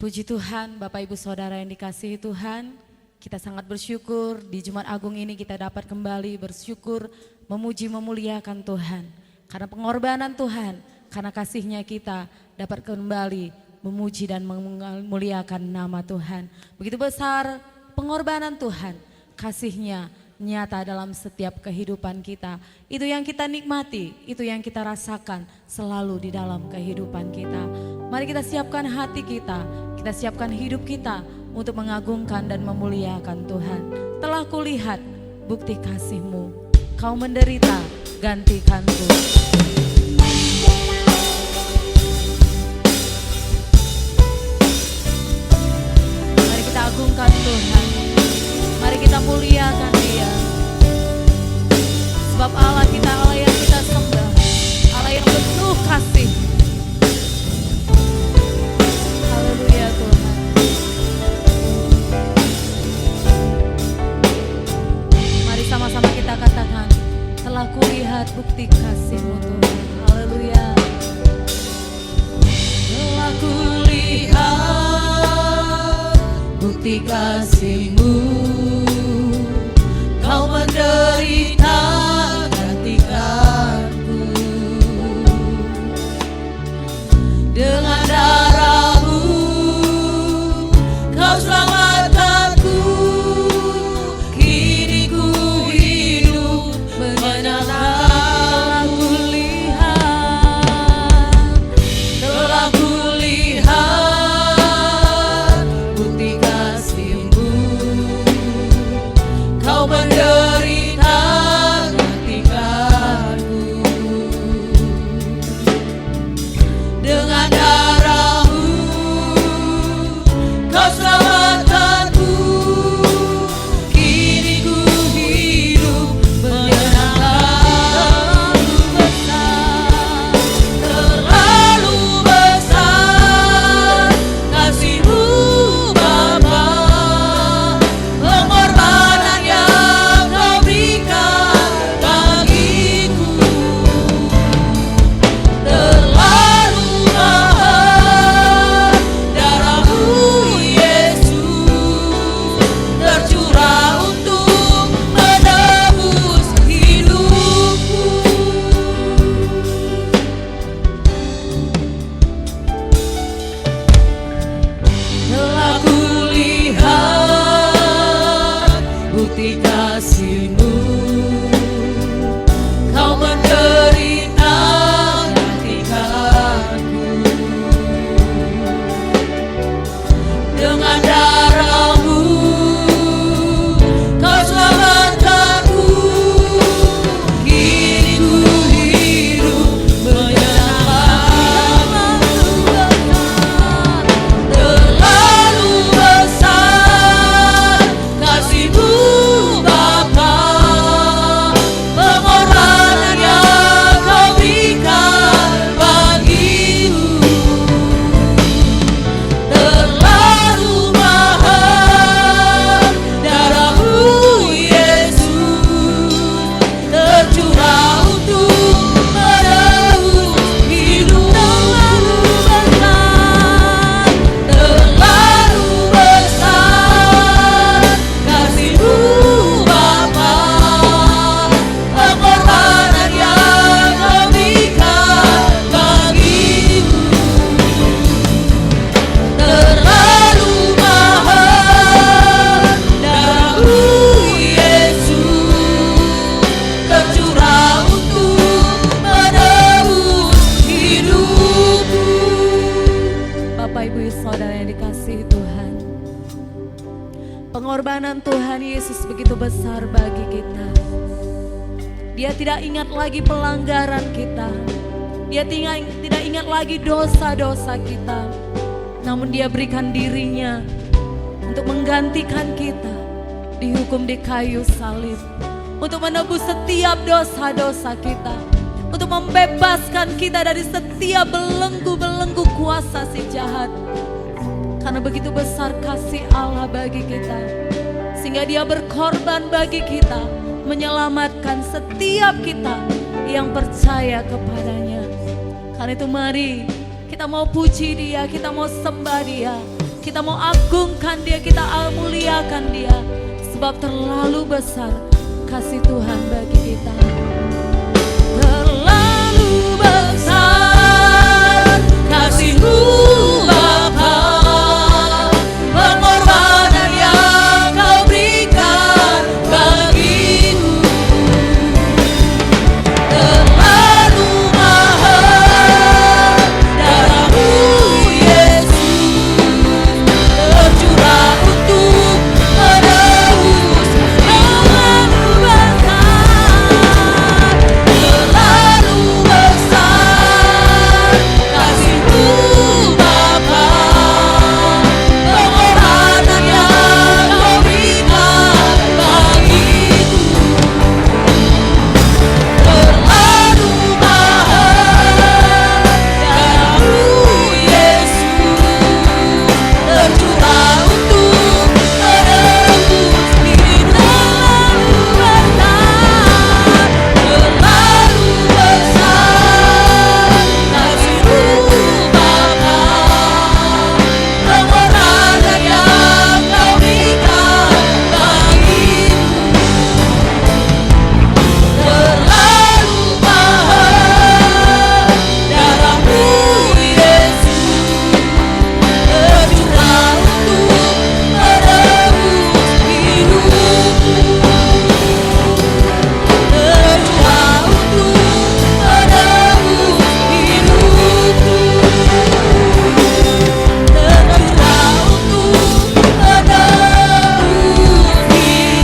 Puji Tuhan, Bapak Ibu Saudara yang dikasihi Tuhan, kita sangat bersyukur di Jumat Agung ini kita dapat kembali bersyukur, memuji, memuliakan Tuhan. Karena pengorbanan Tuhan, karena kasih-Nya kita dapat kembali memuji dan memuliakan nama Tuhan. Begitu besar pengorbanan Tuhan, kasih-Nya nyata dalam setiap kehidupan kita. Itu yang kita nikmati, itu yang kita rasakan selalu di dalam kehidupan kita. Mari kita siapkan hati kita siapkan hidup kita untuk mengagungkan dan memuliakan Tuhan. Telah kulihat bukti kasih-Mu, Kau menderita, gantikanku. Mari kita agungkan Tuhan, mari kita muliakan Dia. Sebab Allah kita, Allah yang kita sembah, Allah yang penuh kasih. Haleluya Tuhan. Mari sama-sama kita katakan, telah kulihat bukti kasih-Mu Tuhan. Haleluya. Telah kulihat bukti kasih-Mu, Kau menderita gantikanku. Dengan darah-Mu Kau selamatkanku. Kini ku hidup menyenangkan. Telah kulihat bukti kasih-Mu, Kau menderita gantikanku. Dengan darah-Mu Kau selamatkanku. Kini ku hidup menyenangkan. Terlalu besar kasih-Mu Bapa, pengorbanan yang Kau berikan bagiku. Terlalu mahal darah-Mu Yesus, tercurah untuk menebus hidupku. Telah kulihat bukti kasih-Mu, Kau menderita gantikanku. Dengan darah-Mu Kau selamatkanku. Kini ku hidup menyenangkan. Terlalu besar kasih-Mu Bapa, pengorbanan yang Kau berikan bagiku. Terlalu mahal darah-Mu Yesus, tercurah untuk menebus hidup. Terlalu besar kasih-Mu Bapa, pengorbanan yang Kau berikan bagiku. Terlalu mahal darah-Mu Yesus, tercurah untuk menebus hidupku. Bapak Ibu Saudara yang dikasihi Tuhan, pengorbanan Tuhan Yesus begitu besar bagi kita. Dia tidak ingat lagi pelanggaran kita, Dia tidak ingat lagi dosa-dosa kita. Namun Dia berikan dirinya untuk menggantikan kita, dihukum di kayu salib, untuk menebus setiap dosa-dosa kita, untuk membebaskan kita dari setiap belenggu-belenggu kuasa si jahat. Karena begitu besar kasih Allah bagi kita, sehingga Dia berkorban bagi kita, menyelamatkan setiap kita yang percaya kepadanya. Karena itu mari kita mau puji Dia, kita mau sembah Dia, Kita mau agungkan Dia, kita muliakan Dia. Sebab terlalu besar kasih Tuhan bagi kita. Terlalu besar kasih-Mu Bapa, pengorbanan yang Kau berikan bagiku. Terlalu mahal darah-Mu Yesus, tercurah untuk menebus. Terlalu besar kasih-Mu Bapa, pengorbanan yang Kau berikan bagiku. Terlalu mahal darah-Mu Yesus, tercurah untuk menebus diri. Terlalu besar kasih-Mu Bapa, pengorbanan yang Kau berikan bagiku. Terlalu mahal darah-Mu Yesus, tercurah untuk menebus hidupku. Tercurah untuk menebus hidupku. Tercurah untuk menebus hidupku.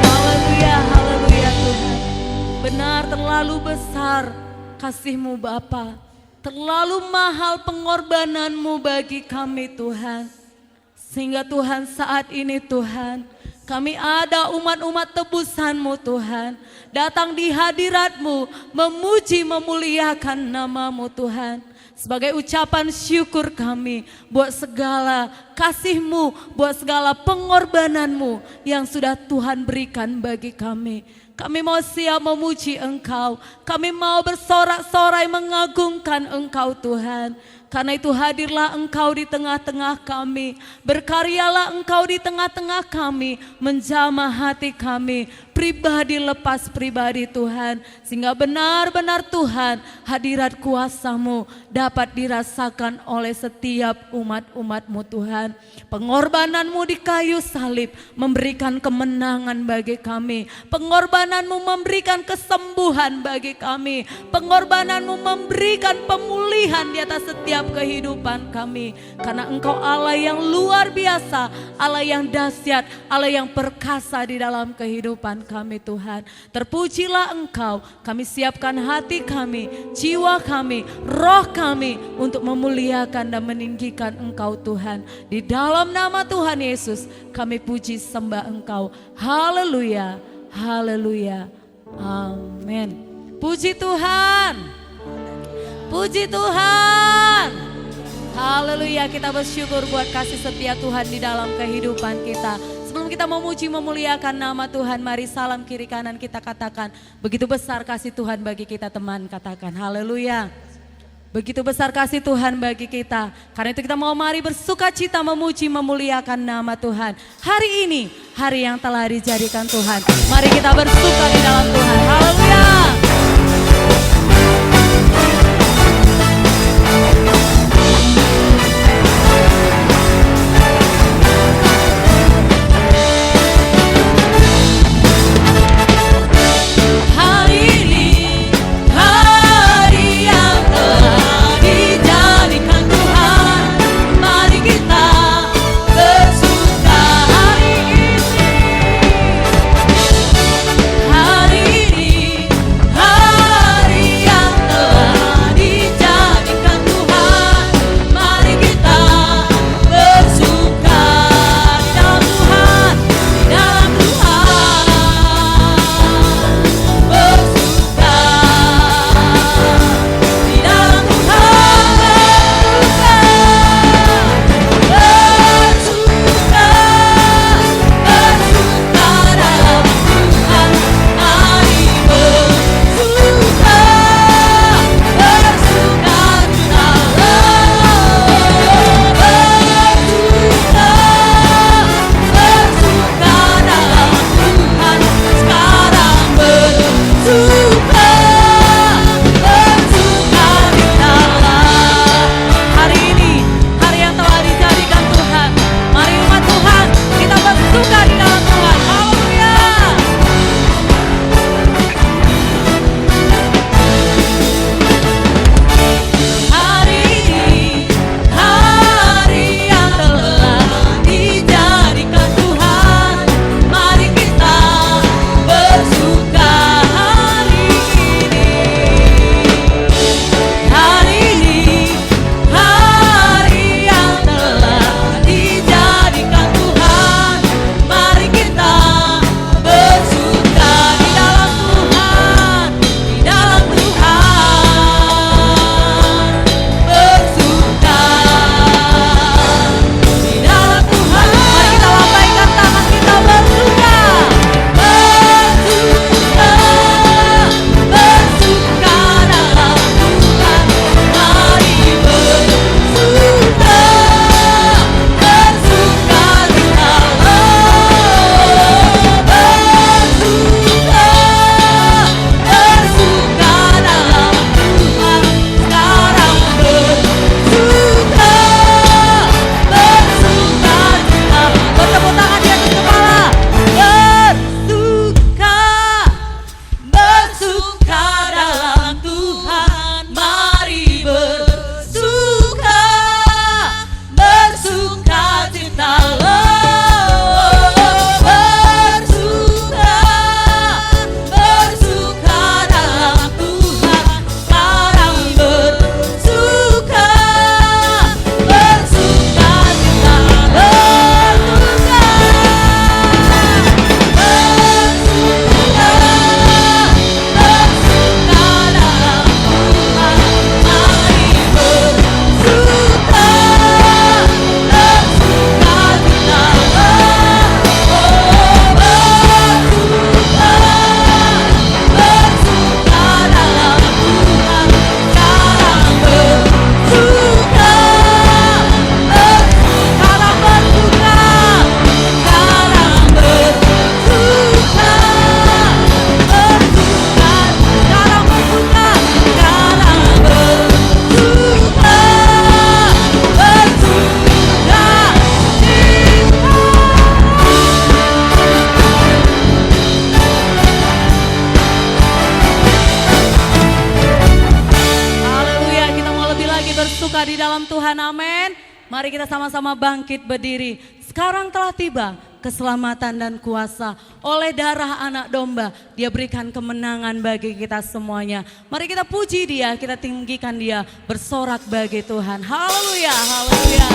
Haleluya, haleluya Tuhan. Benar, terlalu besar kasih-Mu Bapa, terlalu mahal pengorbanan-Mu bagi kami Tuhan. Sehingga Tuhan saat ini Tuhan, kami ada umat-umat tebusan-Mu Tuhan, datang di hadirat-Mu, memuji memuliakan nama-Mu Tuhan. Sebagai ucapan syukur kami buat segala kasih-Mu, buat segala pengorbanan-Mu yang sudah Tuhan berikan bagi kami. Kami mau siap memuji Engkau, kami mau bersorak-sorai mengagungkan Engkau Tuhan. Karena itu hadirlah Engkau di tengah-tengah kami, berkaryalah Engkau di tengah-tengah kami, menjamah hati kami, pribadi lepas pribadi Tuhan. Sehingga benar-benar Tuhan, hadirat kuasa-Mu dapat dirasakan oleh setiap umat-umat-Mu Tuhan. Pengorbanan-Mu di kayu salib memberikan kemenangan bagi kami. Pengorbanan-Mu memberikan kesembuhan bagi kami. Pengorbanan-Mu memberikan pemulihan di atas setiap kehidupan kami. Karena Engkau Allah yang luar biasa, Allah yang dahsyat, Allah yang perkasa di dalam kehidupan kami Tuhan. Terpujilah Engkau, kami siapkan hati kami, jiwa kami, roh kami untuk memuliakan dan meninggikan Engkau Tuhan. Di dalam nama Tuhan Yesus kami puji sembah Engkau. Haleluya, haleluya, amin. Puji Tuhan, puji Tuhan. Haleluya, kita bersyukur buat kasih setia Tuhan di dalam kehidupan kita. Sebelum kita memuji memuliakan nama Tuhan, mari salam kiri kanan kita katakan, begitu besar kasih Tuhan bagi kita teman, katakan haleluya. Begitu besar kasih Tuhan bagi kita. Karena itu kita mau mari bersuka cita memuji memuliakan nama Tuhan. Hari ini, hari yang telah dijadikan Tuhan. Mari kita bersuka di dalam Tuhan. Haleluya. Hari ini Katakan amin. Mari kita sama-sama bangkit berdiri. Sekarang telah tiba keselamatan dan kuasa oleh darah anak domba. Dia berikan kemenangan bagi kita semuanya. Mari kita puji dia, kita tinggikan dia, bersorak bagi Tuhan. Haleluya, haleluya.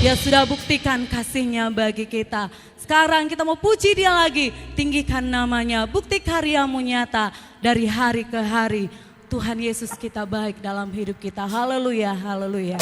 Dia sudah buktikan kasihnya bagi kita. Sekarang kita mau puji dia lagi, tinggikan namanya, bukti karyamu nyata dari hari ke hari. Tuhan Yesus kita baik dalam hidup kita. Haleluya, haleluya.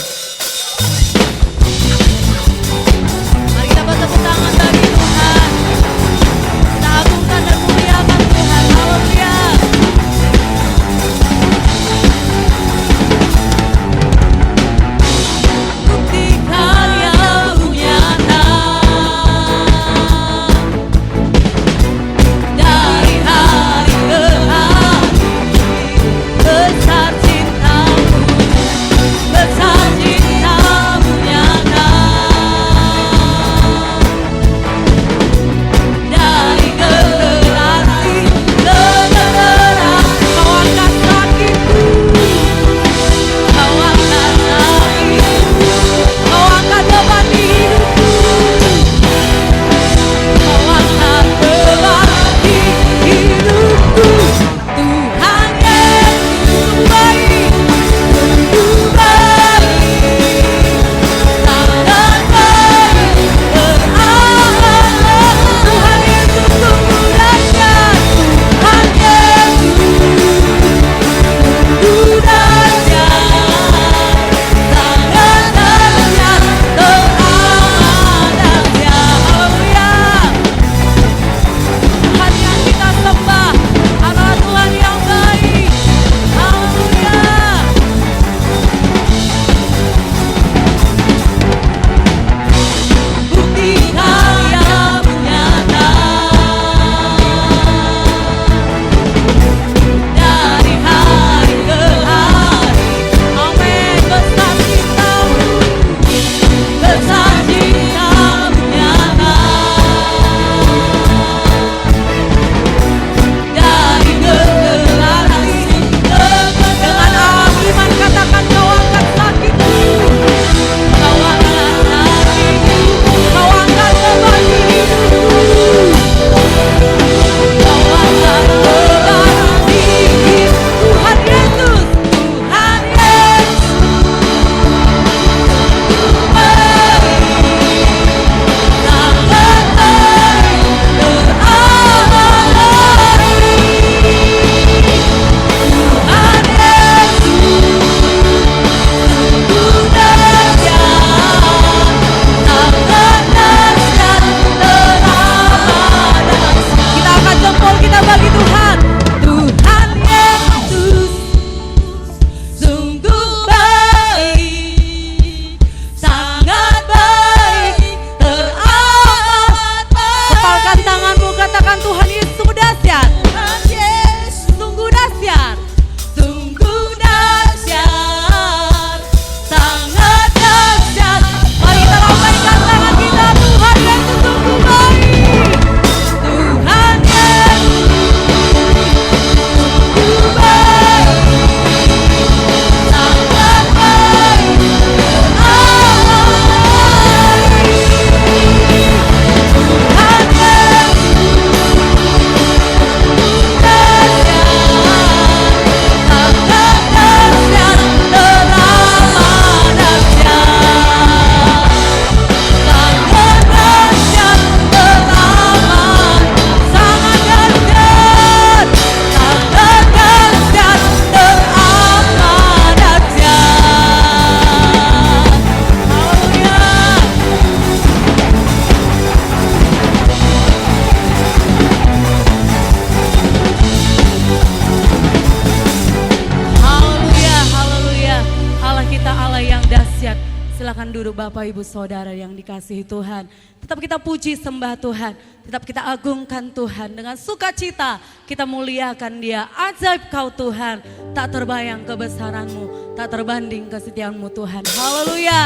Bapak Ibu Saudara yang dikasihi Tuhan, tetap kita puji sembah Tuhan, tetap kita agungkan Tuhan dengan sukacita, kita muliakan Dia. Ajaib Kau Tuhan, tak terbayang kebesaran-Mu, tak terbanding kesetiaan-Mu Tuhan. Haleluya.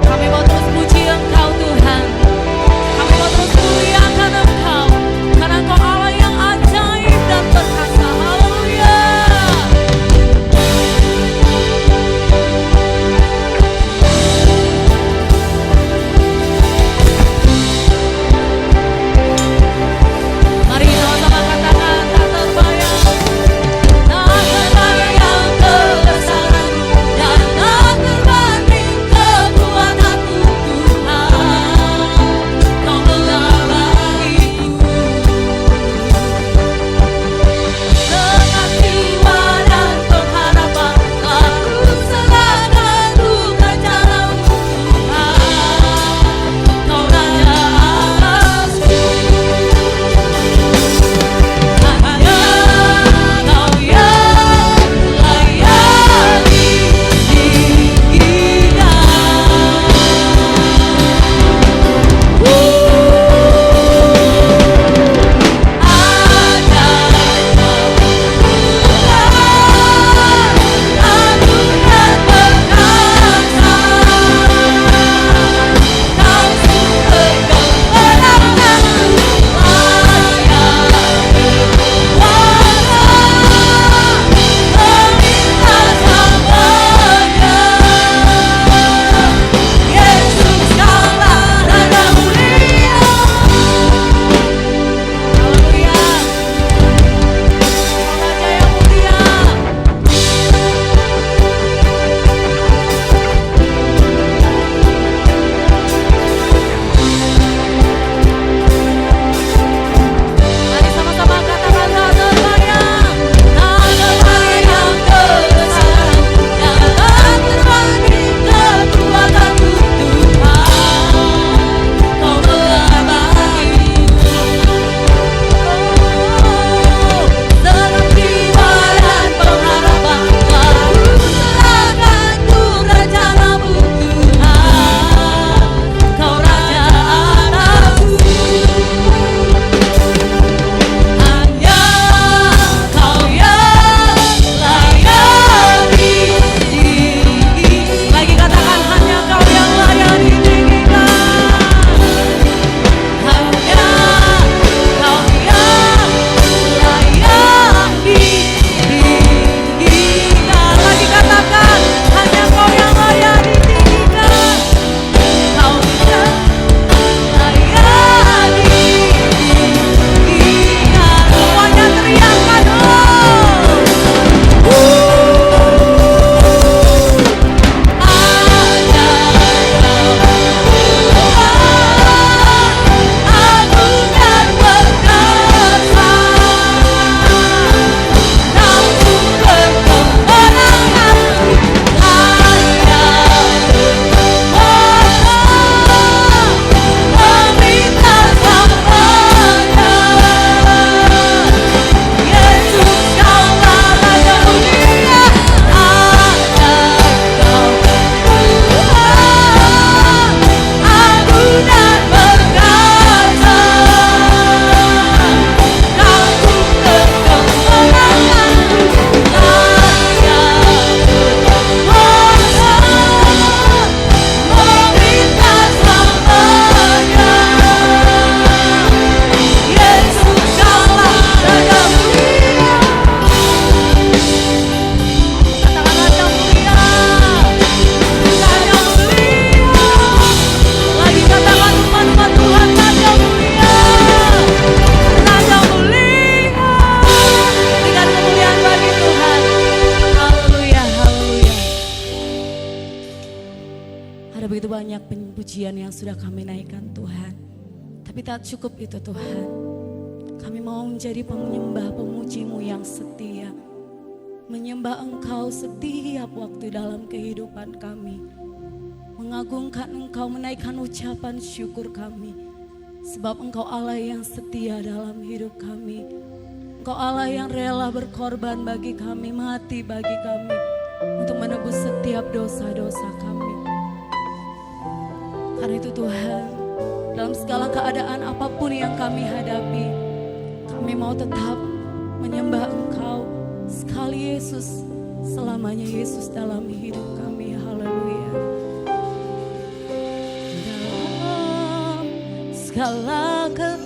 Kami mau terus puji Engkau Tuhan, kami mau terus muliakan Engkau, karena Engkau Allah yang ajaib dan perkasa. Haleluya. Mari sama-sama katakan, tak terbayang kebesaran-Mu dan tak terbanding kekuatan-Mu Tuhan. Kau telah bagiku dengan jiwa dan pengharapan, lalu serahkan duka caramu Tuhan. Kau Raja atasku, hanya Kau yang layani kita. Mari sama-sama katakan, tak terbayang kebesaran yang tak terbanding kekuatan-Mu Tuhan. Kau telah bagiku dalam jiwa dan pengharapan, lalu serahkan duka caramu Tuhan. Kau Raja atasku, hanya Kau yang layani diri. Lagi katakan, hanya Kau yang layani diri kita. Hanya Kau yang layani diri kita. Lagi katakan, hanya Kau yang layani diri kita. Kau yang layani diri kita. Semuanya teriakkan, begitu banyak pujian yang sudah kami naikkan Tuhan, tapi tak cukup itu Tuhan. Kami mau menjadi penyembah pemuji-Mu yang setia, menyembah Engkau setiap waktu dalam kehidupan kami, mengagungkan Engkau, menaikkan ucapan syukur kami, sebab Engkau Allah yang setia dalam hidup kami. Engkau Allah yang rela berkorban bagi kami, mati bagi kami. untuk menebus setiap dosa-dosa kami. Karena itu Tuhan, dalam segala keadaan apapun yang kami hadapi, kami mau tetap menyembah Engkau. Sekali Yesus, selamanya Yesus dalam hidup kami. Haleluya. Dalam segala keadaan,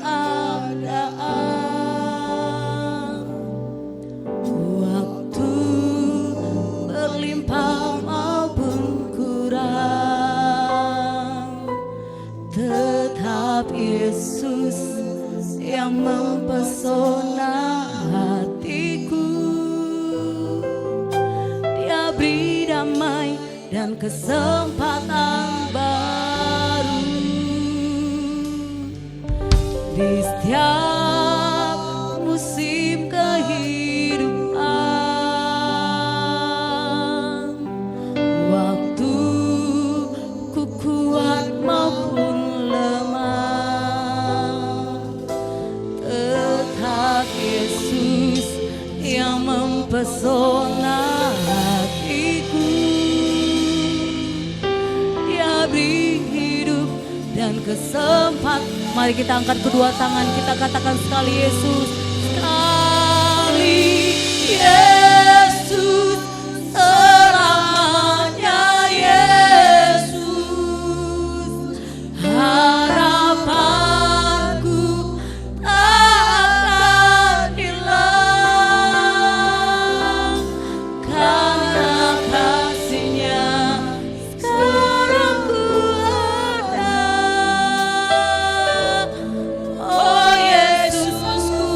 waktu berlimpah maupun kurang, tetap Yesus yang mempesona hatiku. Dia beri damai dan kesempatan baru di setiap musim kehidupan. Waktu ku kuat maupun lemah, tetap Yesus yang mempesona hatiku. Dia beri hidup dan kesempatan. Mari kita angkat kedua tangan, kita katakan sekali Yesus, sekali Yesus, selamanya Yesus. Harapanku tak akan hilang, karena kasih-Nya sekarang ku ada. Oh Yesusku,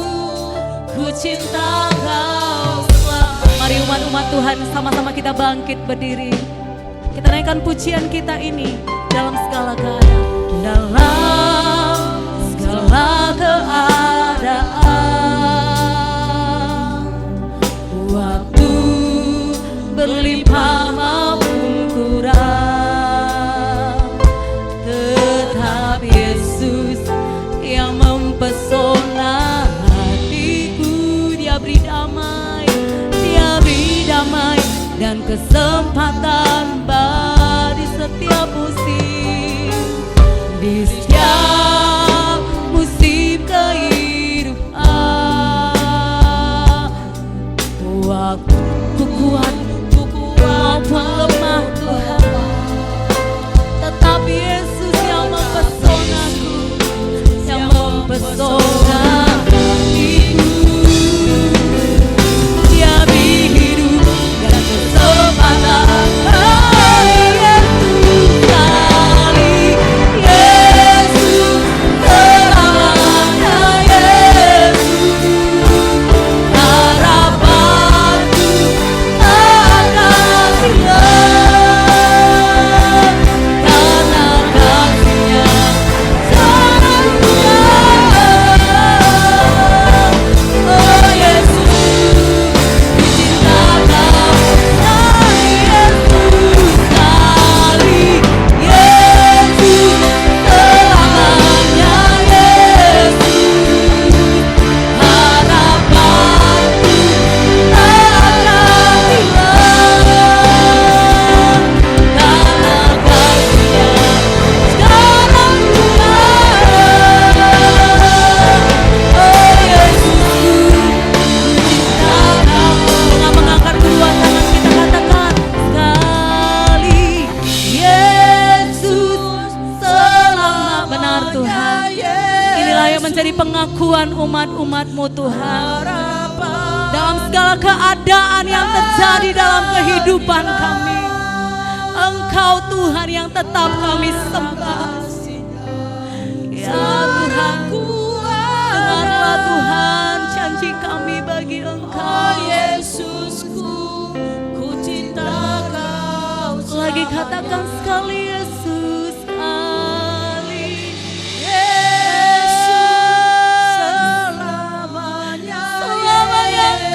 ku cinta Kau selalu. Mari umat-umat Tuhan, sama-sama kita bangkit berdiri. Kita naikkan pujian kita ini dalam segala keadaan. Dalam segala keadaan, waktu berlimpah maupun kurang, tetap Yesus yang mempesona hatiku. Dia beri damai, Dia beri damai dan kesempatan baru di setiap musim, di setiap musim kehidupan. Waktu ku kuat maupun lemah Tuhan, tetap Yesus yang mempesonaku, yang mempesona hatiku. Dia beri hidup dan kesempatan. Pengakuan umat-umat-Mu Tuhan, dalam segala keadaan yang terjadi dalam kehidupan kami, Engkau Tuhan yang tetap kami sembah. Ya Tuhan, dengarlah Tuhan janji kami bagi Engkau. Yesusku, ku cinta Kau. Lagi katakan sekali Yesus, sekali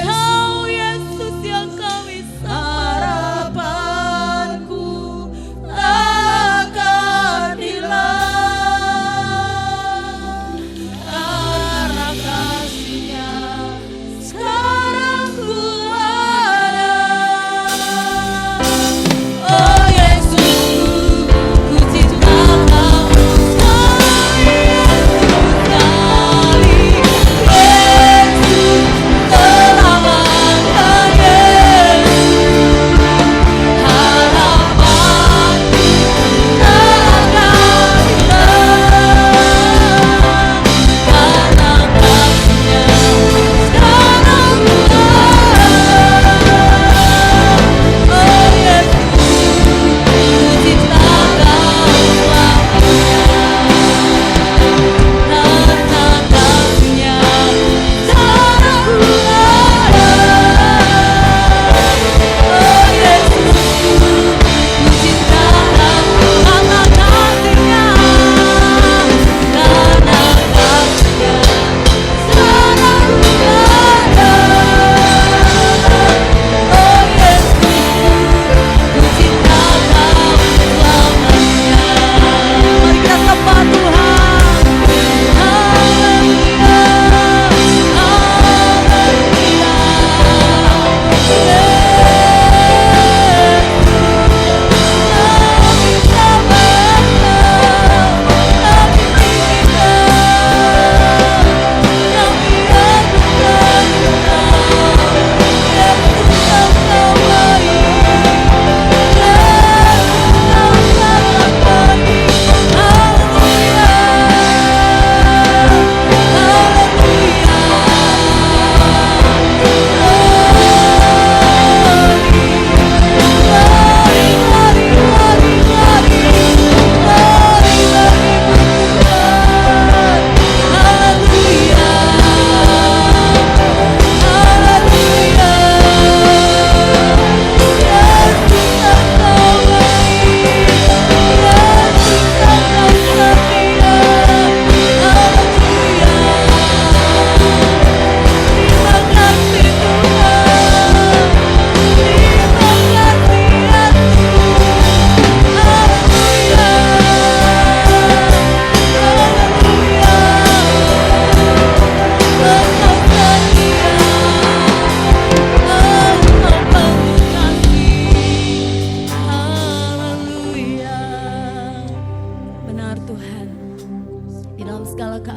Kau Yesus yang kami sembah. Harapanku takkan hilang, karena kasih-Nya sekarang ku ada.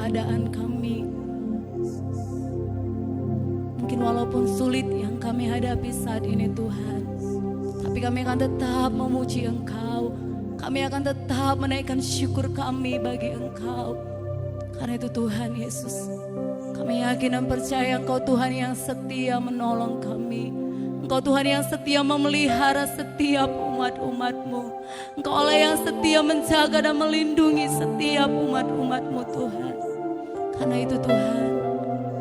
keadaan kami. Mungkin walaupun sulit yang kami hadapi saat ini Tuhan, tapi kami akan tetap memuji Engkau. Kami akan tetap menaikkan syukur kami bagi Engkau. Karena itu Tuhan Yesus, kami yakin dan percaya Engkau Tuhan yang setia menolong kami. Engkau Tuhan yang setia memelihara setiap umat-umat-Mu. Engkau Allah yang setia menjaga dan melindungi setiap umat-umat-Mu Tuhan. Karena itu Tuhan,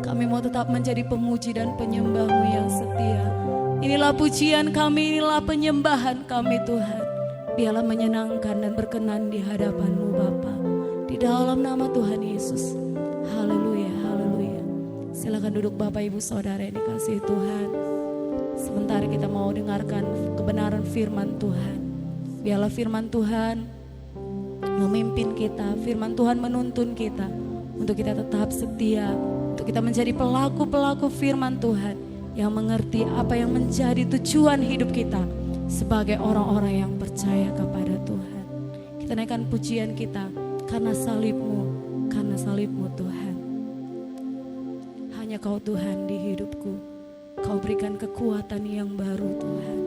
kami mau tetap menjadi pemuji dan penyembah-Mu yang setia. Inilah pujian kami, inilah penyembahan kami Tuhan. Biarlah menyenangkan dan berkenan di hadapan-Mu Bapa. Di dalam nama Tuhan Yesus. Haleluya, haleluya. Silakan duduk Bapak Ibu Saudara yang dikasihi Tuhan. Sementara kita mau dengarkan kebenaran firman Tuhan. Biarlah firman Tuhan memimpin kita, firman Tuhan menuntun kita untuk kita tetap setia, untuk kita menjadi pelaku-pelaku firman Tuhan yang mengerti apa yang menjadi tujuan hidup kita sebagai orang-orang yang percaya kepada Tuhan. Kita naikkan pujian kita karena salib-Mu, karena salib-Mu Tuhan. Hanya Kau Tuhan di hidupku, Kau berikan kekuatan yang baru Tuhan.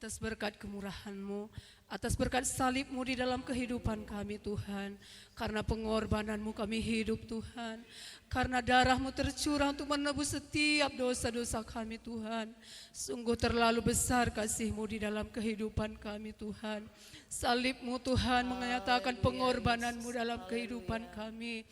Atas berkat kemurahan-Mu, atas berkat salib-Mu di dalam kehidupan kami Tuhan. Karena pengorbanan-Mu kami hidup Tuhan. Karena darah-Mu tercurah untuk menebus setiap dosa-dosa kami Tuhan. Sungguh terlalu besar kasih-Mu di dalam kehidupan kami Tuhan. Salib-Mu Tuhan menyatakan pengorbanan-Mu dalam kehidupan kami.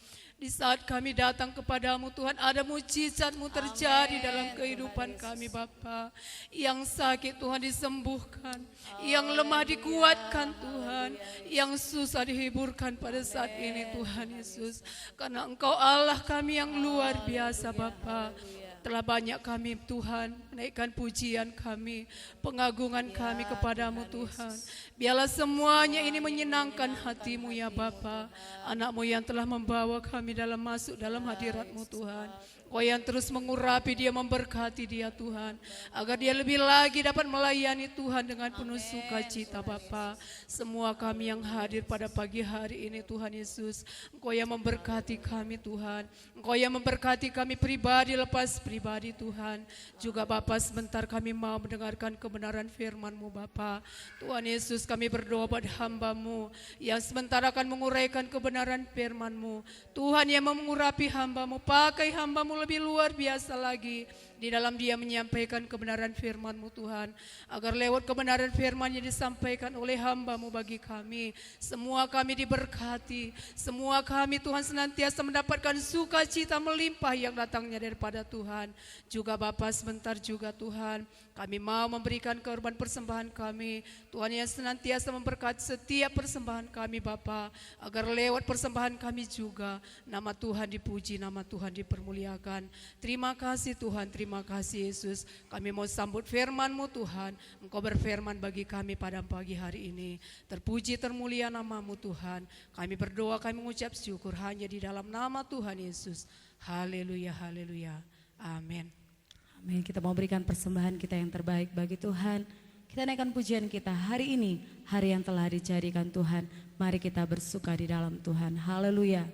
Di saat kami datang kepadamu Tuhan, ada mujizat-Mu terjadi dalam kehidupan kami Bapa. Yang sakit Tuhan disembuhkan, yang lemah dikuatkan Tuhan, yang susah dihiburkan pada saat ini Tuhan Yesus. Karena Engkau Allah kami yang luar biasa Bapa. Telah banyak kami Tuhan menaikkan pujian kami, pengagungan kami kepadamu Tuhan. Biarlah semuanya ini menyenangkan hatimu ya Bapa. Anak-Mu yang telah membawa kami masuk dalam hadirat-Mu Tuhan. Kau yang terus mengurapi dia, memberkati dia Tuhan, agar dia lebih lagi dapat melayani Tuhan dengan penuh sukacita Bapa. Semua kami yang hadir pada pagi hari ini Tuhan Yesus, Engkau yang memberkati kami Tuhan, Engkau yang memberkati kami pribadi lepas pribadi Tuhan. Juga Bapa, sebentar kami mau mendengarkan kebenaran firman-Mu Bapa. Tuhan Yesus, kami berdoa pada hamba-Mu yang sebentar akan menguraikan kebenaran firman-Mu. Tuhan yang mengurapi hamba-Mu, pakai hamba-Mu lebih luar biasa lagi di dalam dia menyampaikan kebenaran firman-Mu Tuhan, agar lewat kebenaran firman-Nya disampaikan oleh hamba-Mu bagi kami, semua kami diberkati, semua kami Tuhan senantiasa mendapatkan sukacita melimpah yang datangnya daripada Tuhan. Juga Bapa, sebentar juga Tuhan, kami mau memberikan korban persembahan kami, Tuhan yang senantiasa memberkati setiap persembahan kami Bapa, agar lewat persembahan kami juga nama Tuhan dipuji, nama Tuhan dipermuliakan. Terima kasih Tuhan, terima kasih Yesus. Kami mau sambut firman-Mu Tuhan. Engkau berfirman bagi kami pada pagi hari ini. Terpuji termulia nama-Mu Tuhan. Kami berdoa, kami mengucap syukur hanya di dalam nama Tuhan Yesus. Haleluya, haleluya. Amin. Amin. Kita mau berikan persembahan kita yang terbaik bagi Tuhan. Kita naikkan pujian kita hari ini, hari yang telah dijadikan Tuhan. Mari kita bersuka di dalam Tuhan. Haleluya.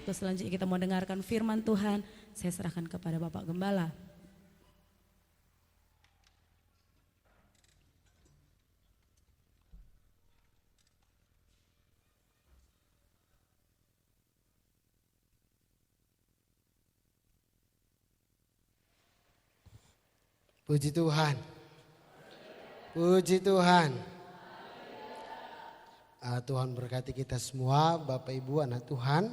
Selanjutnya kita mau dengarkan firman Tuhan. Saya serahkan kepada Bapak Gembala. Puji Tuhan. Puji Tuhan. Tuhan berkati kita semua, Bapak Ibu anak Tuhan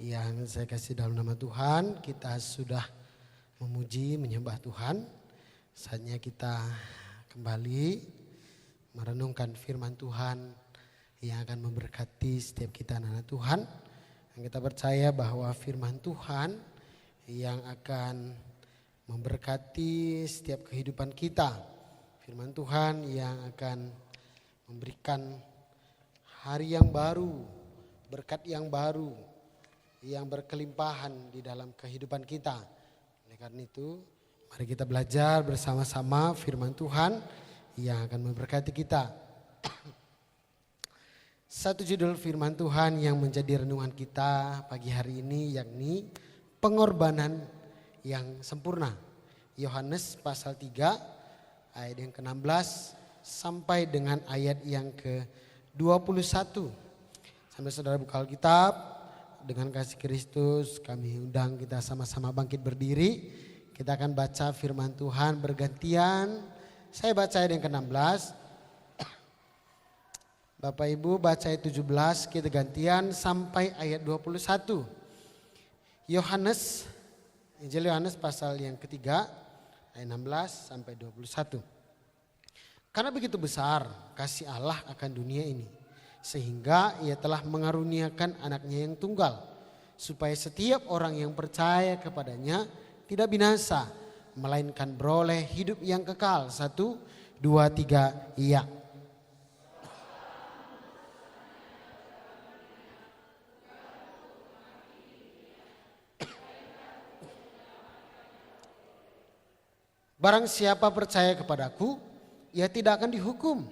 yang saya kasih dalam nama Tuhan. Kita sudah memuji, menyembah Tuhan. Saatnya kita kembali merenungkan firman Tuhan yang akan memberkati setiap kita anak Tuhan. Dan kita percaya bahwa firman Tuhan yang akan memberkati setiap kehidupan kita. Firman Tuhan yang akan memberikan hari yang baru, berkat yang baru, yang berkelimpahan di dalam kehidupan kita. Oleh karena itu, mari kita belajar bersama-sama firman Tuhan yang akan memberkati kita. Satu judul firman Tuhan yang menjadi renungan kita pagi hari ini yakni pengorbanan yang sempurna. Yohanes pasal 3 ayat yang ke-16 sampai dengan ayat yang ke-21. Sambil saudara buka Alkitab, dengan kasih Kristus kami undang kita sama-sama bangkit berdiri. Kita akan baca firman Tuhan bergantian. Saya baca ayat yang ke-16. Bapak Ibu baca ayat 17, kita gantian sampai ayat 21. Injil Yohanes pasal yang ketiga ayat 16 sampai 21. Karena begitu besar kasih Allah akan dunia ini, sehingga ia telah mengaruniakan anaknya yang tunggal, supaya setiap orang yang percaya kepadanya tidak binasa, melainkan beroleh hidup yang kekal. 1, 2, 3, iya. Barang siapa percaya kepadaku, ia tidak akan dihukum.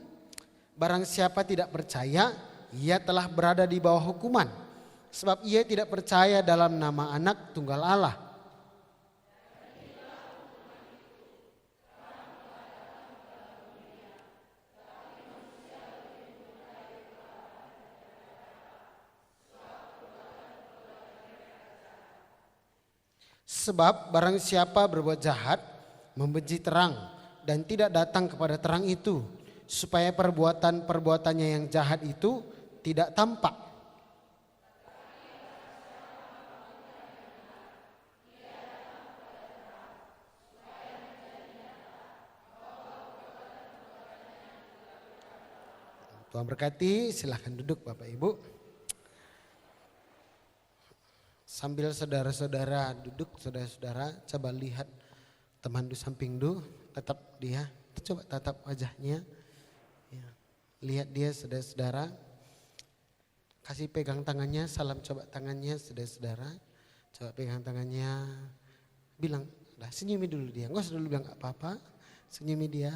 Barang siapa tidak percaya, ia telah berada di bawah hukuman. Sebab ia tidak percaya dalam nama anak tunggal Allah. Sebab barang siapa berbuat jahat, membenci terang dan tidak datang kepada terang itu, supaya perbuatannya yang jahat itu tidak tampak. Tuhan berkati, silahkan duduk Bapak Ibu. Sambil saudara-saudara duduk, saudara-saudara coba lihat teman di samping tetap dia, coba tatap wajahnya, ya. Lihat dia saudara-saudara, kasih pegang tangannya, salam coba tangannya saudara-saudara, coba pegang tangannya, bilang, senyumi dulu dia, nggak usah dulu bilang apa-apa, senyumi dia,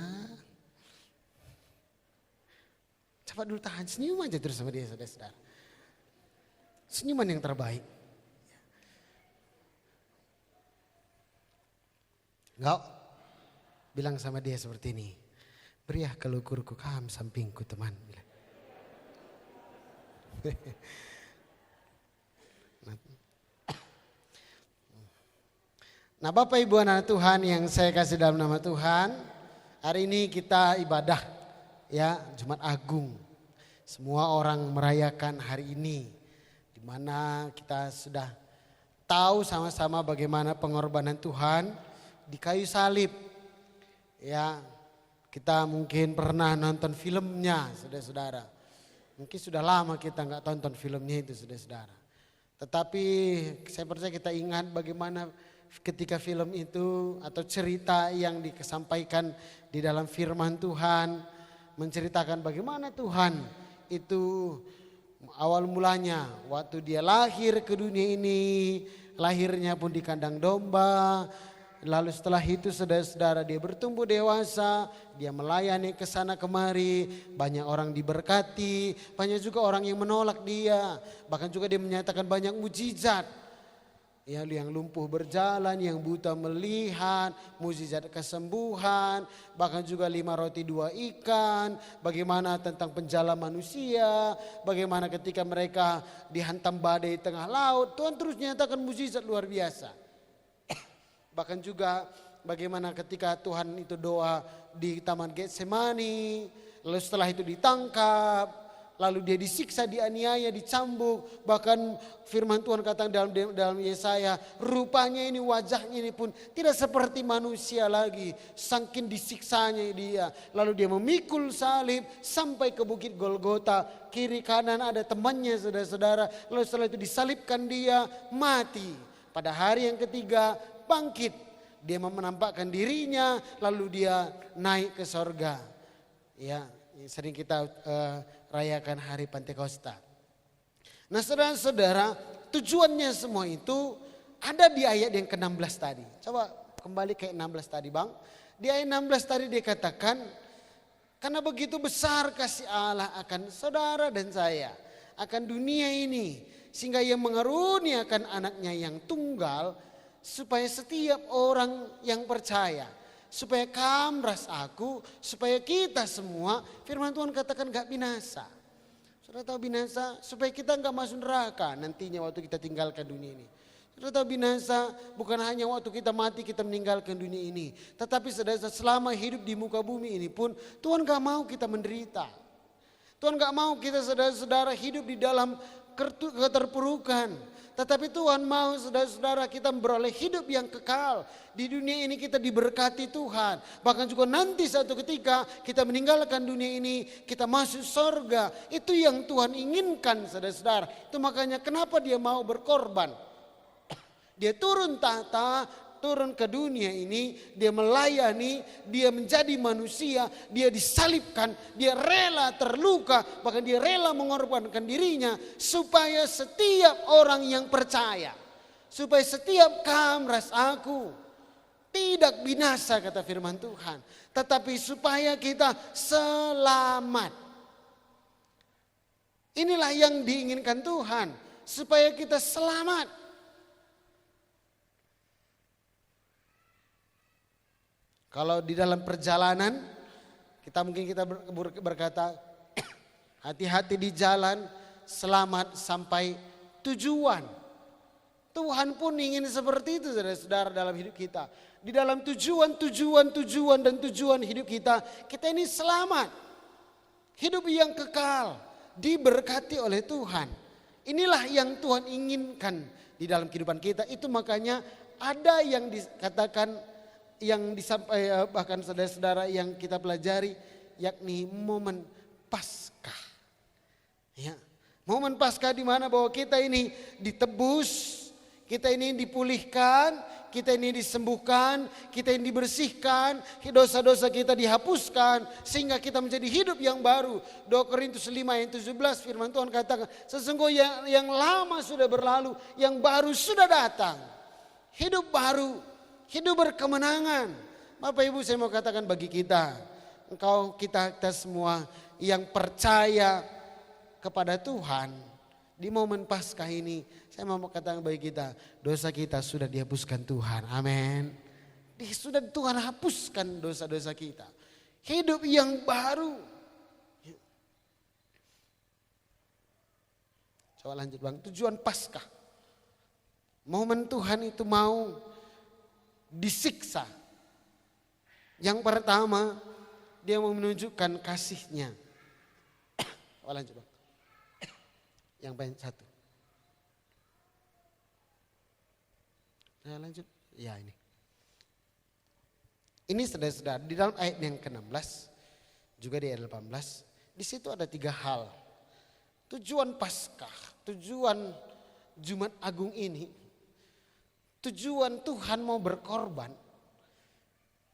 coba dulu tahan, senyum aja terus sama dia saudara-saudara, senyuman yang terbaik. Enggak, bilang sama dia seperti ini, beriah kelukurku kam sampingku teman. Nah Bapak Ibu anak Tuhan yang saya kasih dalam nama Tuhan, hari ini kita ibadah ya Jumat Agung. Semua orang merayakan hari ini, di mana kita sudah tahu sama-sama bagaimana pengorbanan Tuhan di kayu salib. Ya, kita mungkin pernah nonton filmnya, saudara-saudara. Mungkin sudah lama kita nggak tonton filmnya itu, saudara-saudara. Tetapi saya percaya kita ingat bagaimana ketika film itu atau cerita yang disampaikan di dalam firman Tuhan menceritakan bagaimana Tuhan itu awal mulanya waktu dia lahir ke dunia ini, lahirnya pun di kandang domba. Lalu setelah itu saudara-saudara dia bertumbuh dewasa, dia melayani ke sana kemari, banyak orang diberkati, banyak juga orang yang menolak dia, bahkan juga dia menyatakan banyak mujizat. Ya, yang lumpuh berjalan, yang buta melihat, mujizat kesembuhan, bahkan juga 5 roti 2 ikan, bagaimana tentang penjala manusia, bagaimana ketika mereka dihantam badai tengah laut, Tuhan terus menyatakan mujizat luar biasa. Bahkan juga bagaimana ketika Tuhan itu doa di Taman Getsemani, lalu setelah itu ditangkap, lalu dia disiksa, dianiaya, dicambuk. Bahkan firman Tuhan katakan dalam Yesaya, rupanya ini, wajahnya ini pun tidak seperti manusia lagi, saking disiksanya dia. Lalu dia memikul salib sampai ke bukit Golgota, kiri kanan ada temannya saudara-saudara. Lalu setelah itu disalibkan dia, mati. Pada hari yang ketiga bangkit, dia menampakkan dirinya, lalu dia naik ke sorga. Ya, sering kita rayakan hari Pentakosta. Nah saudara-saudara, tujuannya semua itu ada di ayat yang ke-16 tadi. Coba kembali ke 16 tadi bang. Di ayat 16 tadi dia katakan, karena begitu besar kasih Allah akan saudara dan saya, akan dunia ini, sehingga ia mengaruniakan anaknya yang tunggal, supaya setiap orang yang percaya, supaya kamras aku, supaya kita semua, firman Tuhan katakan gak binasa. Sudah tahu binasa? Supaya kita gak masuk neraka nantinya waktu kita tinggalkan dunia ini. Sudah tahu binasa bukan hanya waktu kita mati kita meninggalkan dunia ini. Tetapi selama hidup di muka bumi ini pun Tuhan gak mau kita menderita. Tuhan gak mau kita saudara-saudara hidup di dalam keterpurukan. Tetapi Tuhan mau saudara-saudara kita beroleh hidup yang kekal. Di dunia ini kita diberkati Tuhan. Bahkan juga nanti satu ketika kita meninggalkan dunia ini, kita masuk sorga. Itu yang Tuhan inginkan saudara-saudara. Itu makanya kenapa dia mau berkorban. Dia turun tahta, turun ke dunia ini, dia melayani, dia menjadi manusia, dia disalibkan, dia rela terluka, bahkan dia rela mengorbankan dirinya supaya setiap orang yang percaya, supaya setiap kamras aku tidak binasa kata firman Tuhan, tetapi supaya kita selamat. Inilah yang diinginkan Tuhan, supaya kita selamat. Kalau di dalam perjalanan kita berkata hati-hati di jalan, selamat sampai tujuan. Tuhan pun ingin seperti itu saudara-saudara dalam hidup kita. Di dalam tujuan dan tujuan hidup kita, kita ini selamat. Hidup yang kekal, diberkati oleh Tuhan. Inilah yang Tuhan inginkan di dalam kehidupan kita. Itu makanya ada yang dikatakan, yang disampaikan bahkan saudara-saudara yang kita pelajari, yakni momen Paskah. Ya, momen Paskah di mana bahwa kita ini ditebus, kita ini dipulihkan, kita ini disembuhkan, kita ini dibersihkan, dosa-dosa kita dihapuskan sehingga kita menjadi hidup yang baru. 2 Korintus 5 ayat 17 firman Tuhan katakan, sesungguhnya yang lama sudah berlalu, yang baru sudah datang. Hidup baru, hidup berkemenangan. Bapak Ibu, saya mau katakan bagi kita, kita semua yang percaya kepada Tuhan, di momen Paskah ini, saya mau katakan bagi kita, dosa kita sudah dihapuskan Tuhan. Amin. Sudah Tuhan hapuskan dosa-dosa kita. Hidup yang baru. Coba lanjut bang, tujuan Paskah. Momen Tuhan itu mau disiksa. Yang pertama, dia mau menunjukkan kasihnya. Oh, lanjut bang. Yang banyak satu. Nah, lanjut. Ya ini. Ini saudara-saudara di dalam ayat yang ke-16, juga di ayat 18. Di situ ada 3 hal. Tujuan Paskah, tujuan Jumat Agung ini, tujuan Tuhan mau berkorban,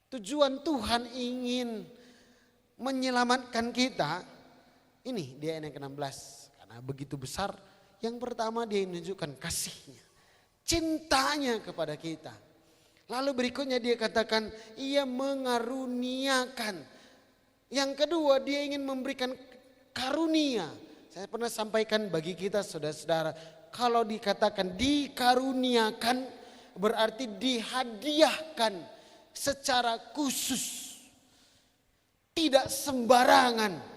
tujuan Tuhan ingin menyelamatkan kita. Ini di ayat yang ke-16. Karena begitu besar, yang pertama dia menunjukkan kasihnya, cintanya kepada kita. Lalu berikutnya dia katakan ia mengaruniakan. Yang kedua dia ingin memberikan karunia. Saya pernah sampaikan bagi kita saudara-saudara, kalau dikatakan dikaruniakan berarti dihadiahkan secara khusus. Tidak sembarangan.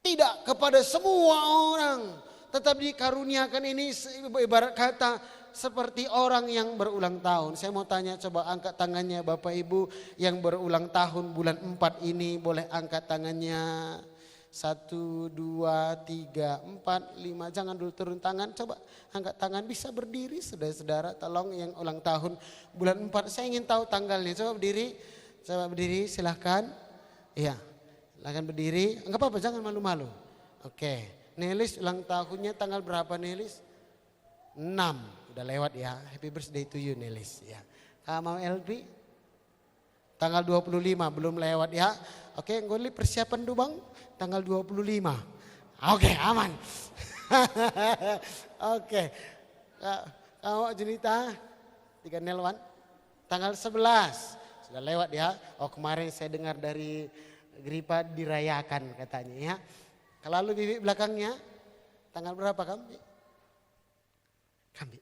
Tidak kepada semua orang. Tetapi dikaruniakan ini ibarat kata seperti orang yang berulang tahun. Saya mau tanya, coba angkat tangannya Bapak Ibu yang berulang tahun bulan 4 ini, boleh angkat tangannya. 1, 2, 3, 4, 5, jangan dulu turun tangan, coba angkat tangan, bisa berdiri saudara-saudara, tolong yang ulang tahun bulan 4, saya ingin tahu tanggalnya, coba berdiri silahkan, iya, silahkan berdiri, enggak apa-apa jangan malu-malu. Oke, Nelis ulang tahunnya tanggal berapa Nelis? 6, udah lewat ya, happy birthday to you Nelis ya. Mau LB? Tanggal 25 belum lewat ya. Oke, Ngoli persiapan dulu Bang. Tanggal 25. Oke, aman. Oke. Kamu Junita 3 Nelwan. Tanggal 11. Sudah lewat ya. Oh, kemarin saya dengar dari Gripa dirayakan katanya ya. Lalu Bibi belakangnya tanggal berapa Kambi? Kambi.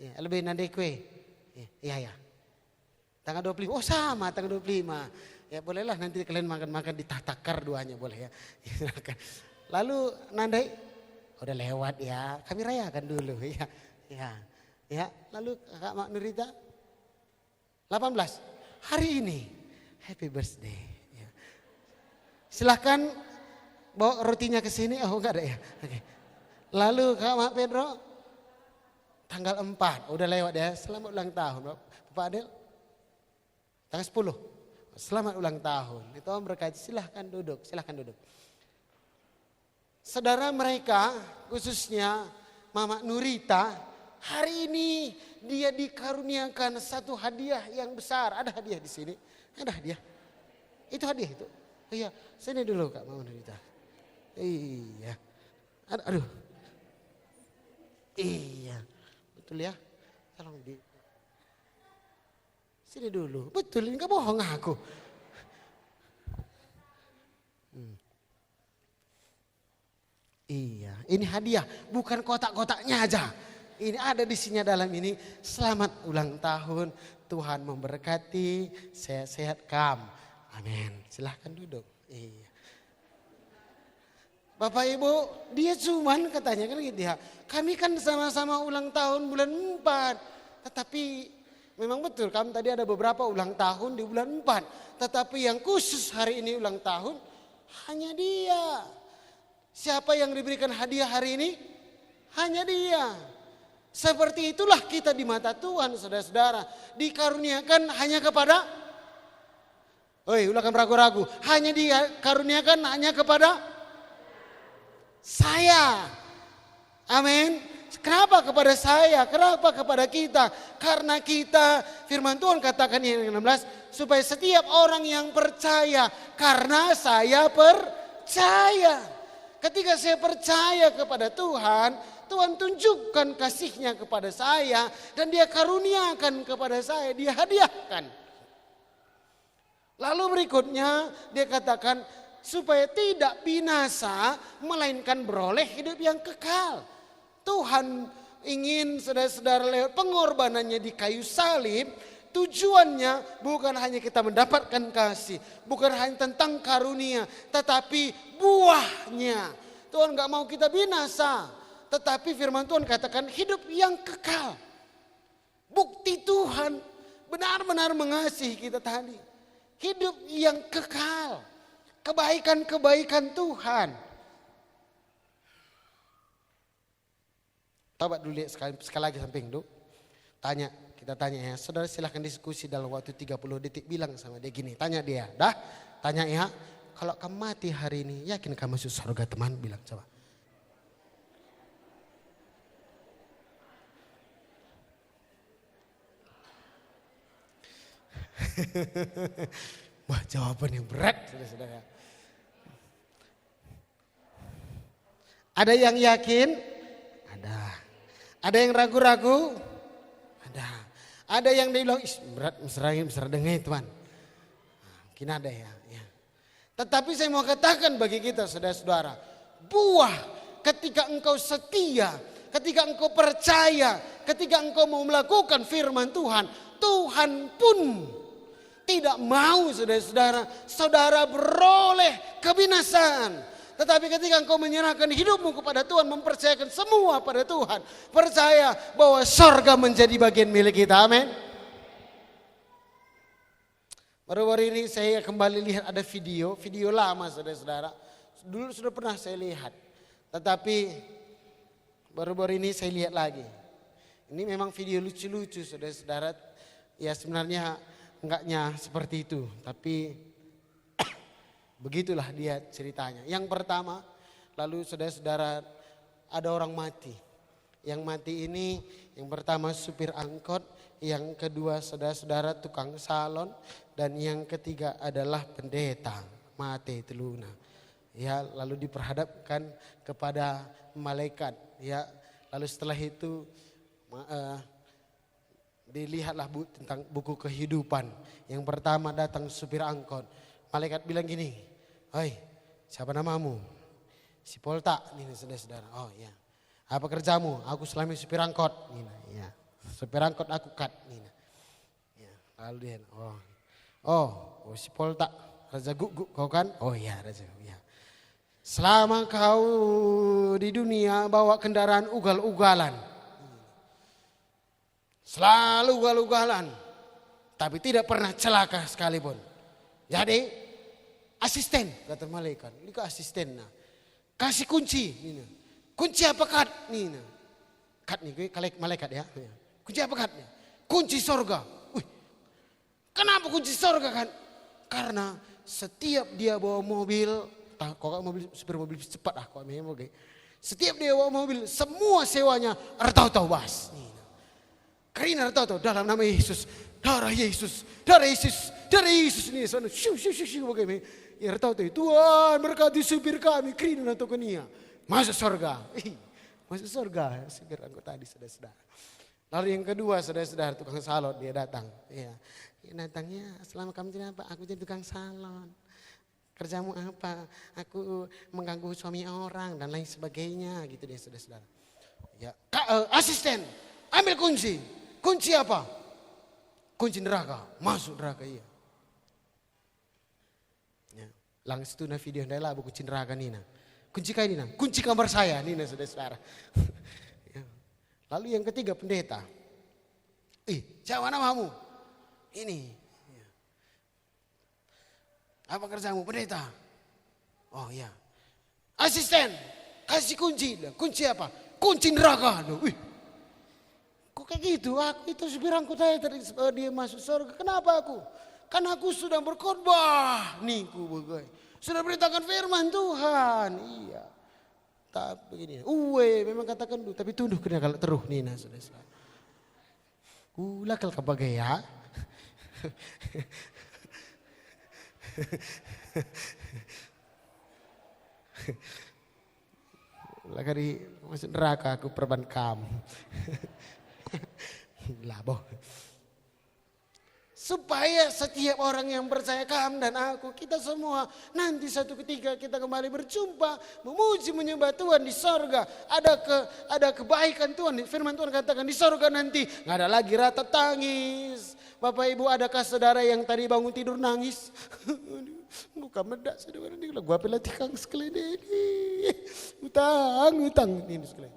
Ya, lebih nanti kue. Iya ya. Tanggal 25, oh sama tanggal 25. Ya bolehlah nanti kalian makan-makan di takar duanya boleh ya. Lalu Nandai, udah lewat ya, kami rayakan dulu ya. Ya. Lalu Kakak Mak Nurita, 18, hari ini, happy birthday. Ya. Silahkan bawa rotinya ke sini, oh enggak ada ya. Oke. Lalu Kakak Mak Pedro, tanggal 4, udah lewat ya, selamat ulang tahun Bapak Adel. Tanggal 10, selamat ulang tahun. Itu Om berkati, silahkan duduk. Saudara mereka, khususnya Mama Nurita, hari ini dia dikaruniakan satu hadiah yang besar. Ada hadiah di sini, ada hadiah. Itu hadiah itu. Iya, sini dulu Kak Mama Nurita. Iya, aduh. Iya, betul ya. Tolong di. Sini dulu, betul ini gak bohong aku. Iya, ini hadiah, bukan kotak-kotaknya aja. Ini ada di sini dalam ini. Selamat ulang tahun, Tuhan memberkati, sehat-sehat Kam. Amin. Silahkan duduk. Iya. Bapak Ibu, dia cuman katanya kan gitu ya. Kami kan sama-sama ulang tahun bulan 4, tetapi memang betul, kami tadi ada beberapa ulang tahun di bulan 4. Tetapi yang khusus hari ini ulang tahun, hanya dia. Siapa yang diberikan hadiah hari ini? Hanya dia. Seperti itulah kita di mata Tuhan, saudara-saudara. Dikaruniakan hanya kepada, ulang ragu-ragu. Hanya dikaruniakan hanya kepada saya. Amin. Kenapa kepada saya? Kenapa kepada kita? Karena kita, firman Tuhan katakan yang 16, supaya setiap orang yang percaya, karena saya percaya. Ketika saya percaya kepada Tuhan, Tuhan tunjukkan kasih-Nya kepada saya dan Dia karuniakan kepada saya, Dia hadiahkan. Lalu berikutnya Dia katakan supaya tidak binasa melainkan beroleh hidup yang kekal. Tuhan ingin saudara-saudara lewat pengorbanannya di kayu salib, tujuannya bukan hanya kita mendapatkan kasih, bukan hanya tentang karunia, tetapi buahnya. Tuhan gak mau kita binasa, tetapi firman Tuhan katakan hidup yang kekal. Bukti Tuhan benar-benar mengasihi kita tadi. Hidup yang kekal, kebaikan-kebaikan Tuhan. Coba dulu lihat sekali lagi samping dulu. Kita tanya ya. Saudara silahkan diskusi dalam waktu 30 detik. Bilang sama dia gini, tanya dia. Tanya ya. Kalau kamu mati hari ini, yakin kamu masuk surga teman? Bilang coba. Wah, jawaban yang berat saudara-saudara. Ada yang yakin? Ada yang ragu-ragu? Ada yang bilang, berat mesra dengai teman. Mungkin ada ya. Tetapi saya mau katakan bagi kita saudara-saudara, buah ketika engkau setia, ketika engkau percaya, ketika engkau mau melakukan firman Tuhan, Tuhan pun tidak mau saudara-saudara beroleh kebinasaan. Tetapi ketika engkau menyerahkan hidupmu kepada Tuhan, mempercayakan semua pada Tuhan, percaya bahwa sorga menjadi bagian milik kita. Amin. Baru-baru ini saya kembali lihat ada video lama saudara-saudara. Dulu sudah pernah saya lihat, tetapi baru-baru ini saya lihat lagi. Ini memang video lucu-lucu saudara-saudara. Ya sebenarnya enggaknya seperti itu, tapi begitulah dia ceritanya. Yang pertama, lalu saudara-saudara ada orang mati. Yang mati ini yang pertama supir angkot, yang kedua saudara-saudara tukang salon, dan yang ketiga adalah pendeta mati teluna. Ya, lalu diperhadapkan kepada malaikat. Ya, lalu setelah itu dilihatlah tentang buku kehidupan. Yang pertama datang supir angkot. Malaikat bilang gini, "Hoi, siapa namamu?" "Si Polta." Ini saudara-saudara. "Oh ya. Apa kerjamu?" "Aku selama supir angkot." Nina, ya. "Supir angkot aku kat." Nina. Ya, lalu dia, oh si Polta, Raja Guguk kau kan?" "Oh ya Raja." Ya. "Selama kau di dunia bawa kendaraan ugal-ugalan. Selalu ugal-ugalan, tapi tidak pernah celaka sekalipun. Jadi asisten," kata malaikat. "Ini ke asisten. Nah. Kasih kunci. Nina. Kunci apa kat?" Nina. "Kat nih malaikat ya. Kunci apa kat? Kunci sorga." "Wih, kenapa kunci sorga kan?" "Karena setiap dia bawa mobil, kok mobil supir mobil cepat kok mobil. Setiap dia bawa mobil, semua sewanya tahu-tahu bas." Nina. Karina tahu dalam nama Yesus, darah Yesus, darah Yesus, darah Yesus ini sana bagaimana? Ya tahu Tuhan berkati supir kami, Karina atau Kenia, masuk surga, masuk surga, supir angkot tadi saudara-saudara. Lalu yang kedua saudara-saudara tukang salon dia datang, ya datangnya selama kamu jadi apa? "Aku jadi tukang salon." "Kerjamu apa?" "Aku mengganggu suami orang dan lain sebagainya," gitu dia saudara-saudara. Ya, "Asisten, ambil kunci." "Kunci apa?" "Kunci neraka." "Masuk neraka." Iya. Ya, langsung na video ndai labu kunci neraka Nina. "Kunci kai Nina?" "Kunci kamar saya." Nina saudara-saudara. Ya. Lalu yang ketiga pendeta. "Siapa namamu?" "Ini." Ya. "Apa kerjamu?" "Pendeta." "Oh ya." "Asisten, kasih kunci." "Kunci apa?" "Kunci neraka." Kok kayak gitu? "Aku itu supir angkot saya tadi dia masuk surga. Kenapa aku? Karena aku sudah berkhotbah." Niku bagai. Sudah beritakan firman Tuhan. Iya. Tapi begini. Memang katakan dulu. Tapi tunduk kena kalau teruh Nina. Saudara. Lakal kabagai ya. Lagi masuk neraka aku perban kamu. Laboh. Supaya setiap orang yang percaya kamu dan aku, kita semua nanti satu ketika kita kembali berjumpa, memuji menyembah Tuhan di sorga. Ada kebaikan Tuhan, firman Tuhan katakan di sorga nanti nggak ada lagi rata tangis. Bapak Ibu, adakah saudara yang tadi bangun tidur nangis? Muka medak saudara ini lah gua pelatih kang sekali ini. Utang ini sekali.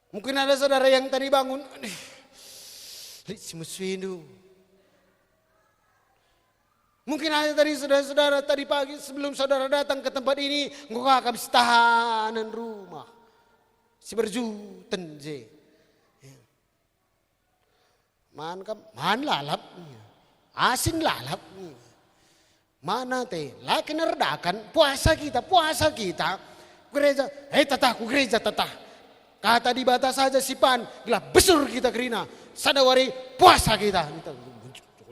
Mungkin ada saudara yang tadi bangun, mungkin ada tadi saudara-saudara tadi pagi sebelum saudara datang ke tempat ini, engkau akan tahanan rumah, si berjutan je, man lalap, asin lalap, mana teh, laki nerdakan puasa kita, gereja, gereja tetah. Kata di batas saja sipan, gila besur kita kerina. Sadawari puasa kita.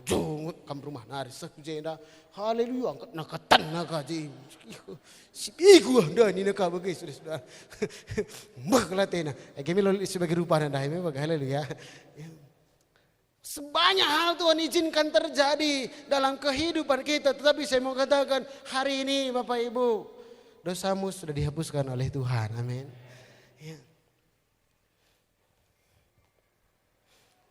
Jungut kam rumah nari sekujenda. Haleluya angkat nakatan nakaji. Sipiku dah ni nak bagai sudah. Maklatena. Kami lalu sebagai rupa anda ini bagai haleluya. Sebanyak hal Tuhan izinkan terjadi dalam kehidupan kita. Tetapi saya mau katakan hari ini Bapak Ibu, dosamu sudah dihapuskan oleh Tuhan. Amin. Ya.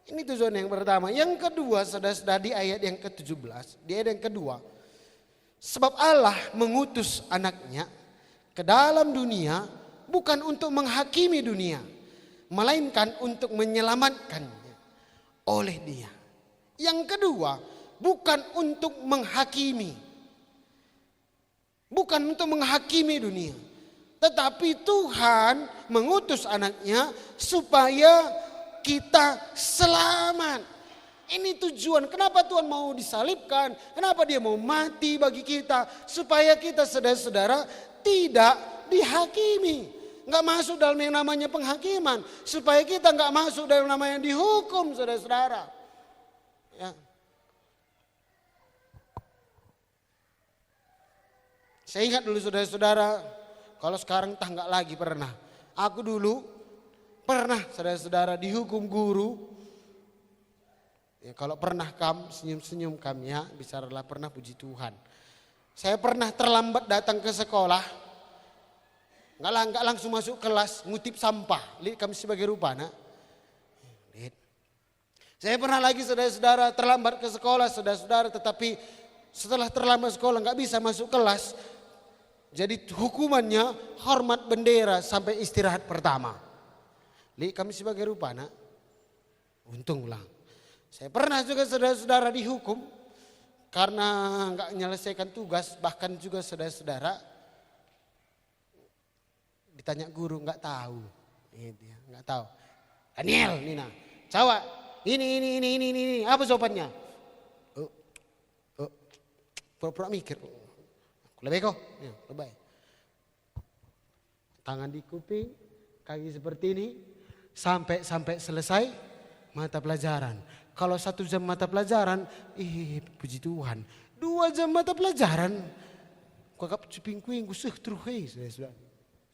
Ini tujuan yang pertama. Yang kedua, saudara-saudara di ayat yang ke-17, di ayat yang kedua, Sebab Allah mengutus anaknya ke dalam dunia bukan untuk menghakimi dunia, melainkan untuk menyelamatkannya oleh dia. Yang kedua, bukan untuk menghakimi. Bukan untuk menghakimi dunia. Tetapi Tuhan mengutus anaknya supaya kita selamat. Ini tujuan kenapa Tuhan mau disalibkan, kenapa dia mau mati bagi kita. Supaya kita saudara-saudara tidak dihakimi. Nggak masuk dalam yang namanya penghakiman. Supaya kita nggak masuk dalam namanya dihukum saudara-saudara. Ya. Saya ingat dulu saudara-saudara, kalau sekarang entah nggak lagi pernah. Aku dulu pernah saudara-saudara dihukum guru. Ya, kalau pernah senyum-senyum ya, bicaralah pernah, puji Tuhan. Saya pernah terlambat datang ke sekolah, nggak langsung masuk kelas, ngutip sampah. Lihat kami sebagai rupa, nak. Saya pernah lagi saudara-saudara terlambat ke sekolah, saudara-saudara, tetapi setelah terlambat sekolah nggak bisa masuk kelas. Jadi hukumannya hormat bendera sampai istirahat pertama. Lihat kami sebagai rupa, nak. Untunglah. Saya pernah juga saudara-saudara dihukum karena nggak menyelesaikan tugas, bahkan juga saudara-saudara ditanya guru nggak tahu, nggak tahu. Daniel, Nina, Cawa, ini, apa jawabannya? Pura-pura mikir, lebih kok, lebih. Tangan di kuping, kaki seperti ini, sampai selesai mata pelajaran. Kalau 1 jam mata pelajaran, puji Tuhan. 2 jam mata pelajaran, kakak cuping kuing, sudah.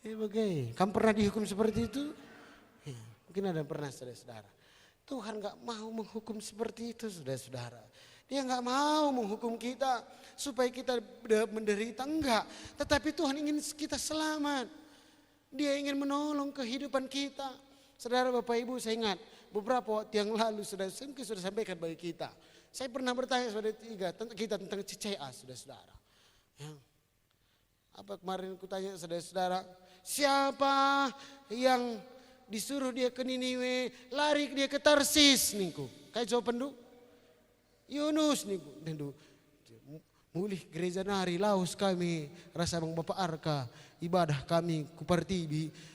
Bagai, kamu pernah dihukum seperti itu? Ya, mungkin ada pernah saudara-saudara. Tuhan gak mau menghukum seperti itu saudara-saudara. Dia gak mau menghukum kita supaya kita menderita, enggak. Tetapi Tuhan ingin kita selamat. Dia ingin menolong kehidupan kita. Saudara Bapak Ibu, saya ingat beberapa waktu yang lalu sudah sampaikan bagi kita. Saya pernah bertanya kepada kita tentang CCA saudara-saudara. Ya. Apa kemarin aku tanya saudara-saudara, siapa yang disuruh dia ke Niniwe, lari dia ke Tarsis niku. Kayak jawaban du? Yunus niku. Mulih gereja nari laus kami, rasa bang Bapak Arka, ibadah kami kupartibi.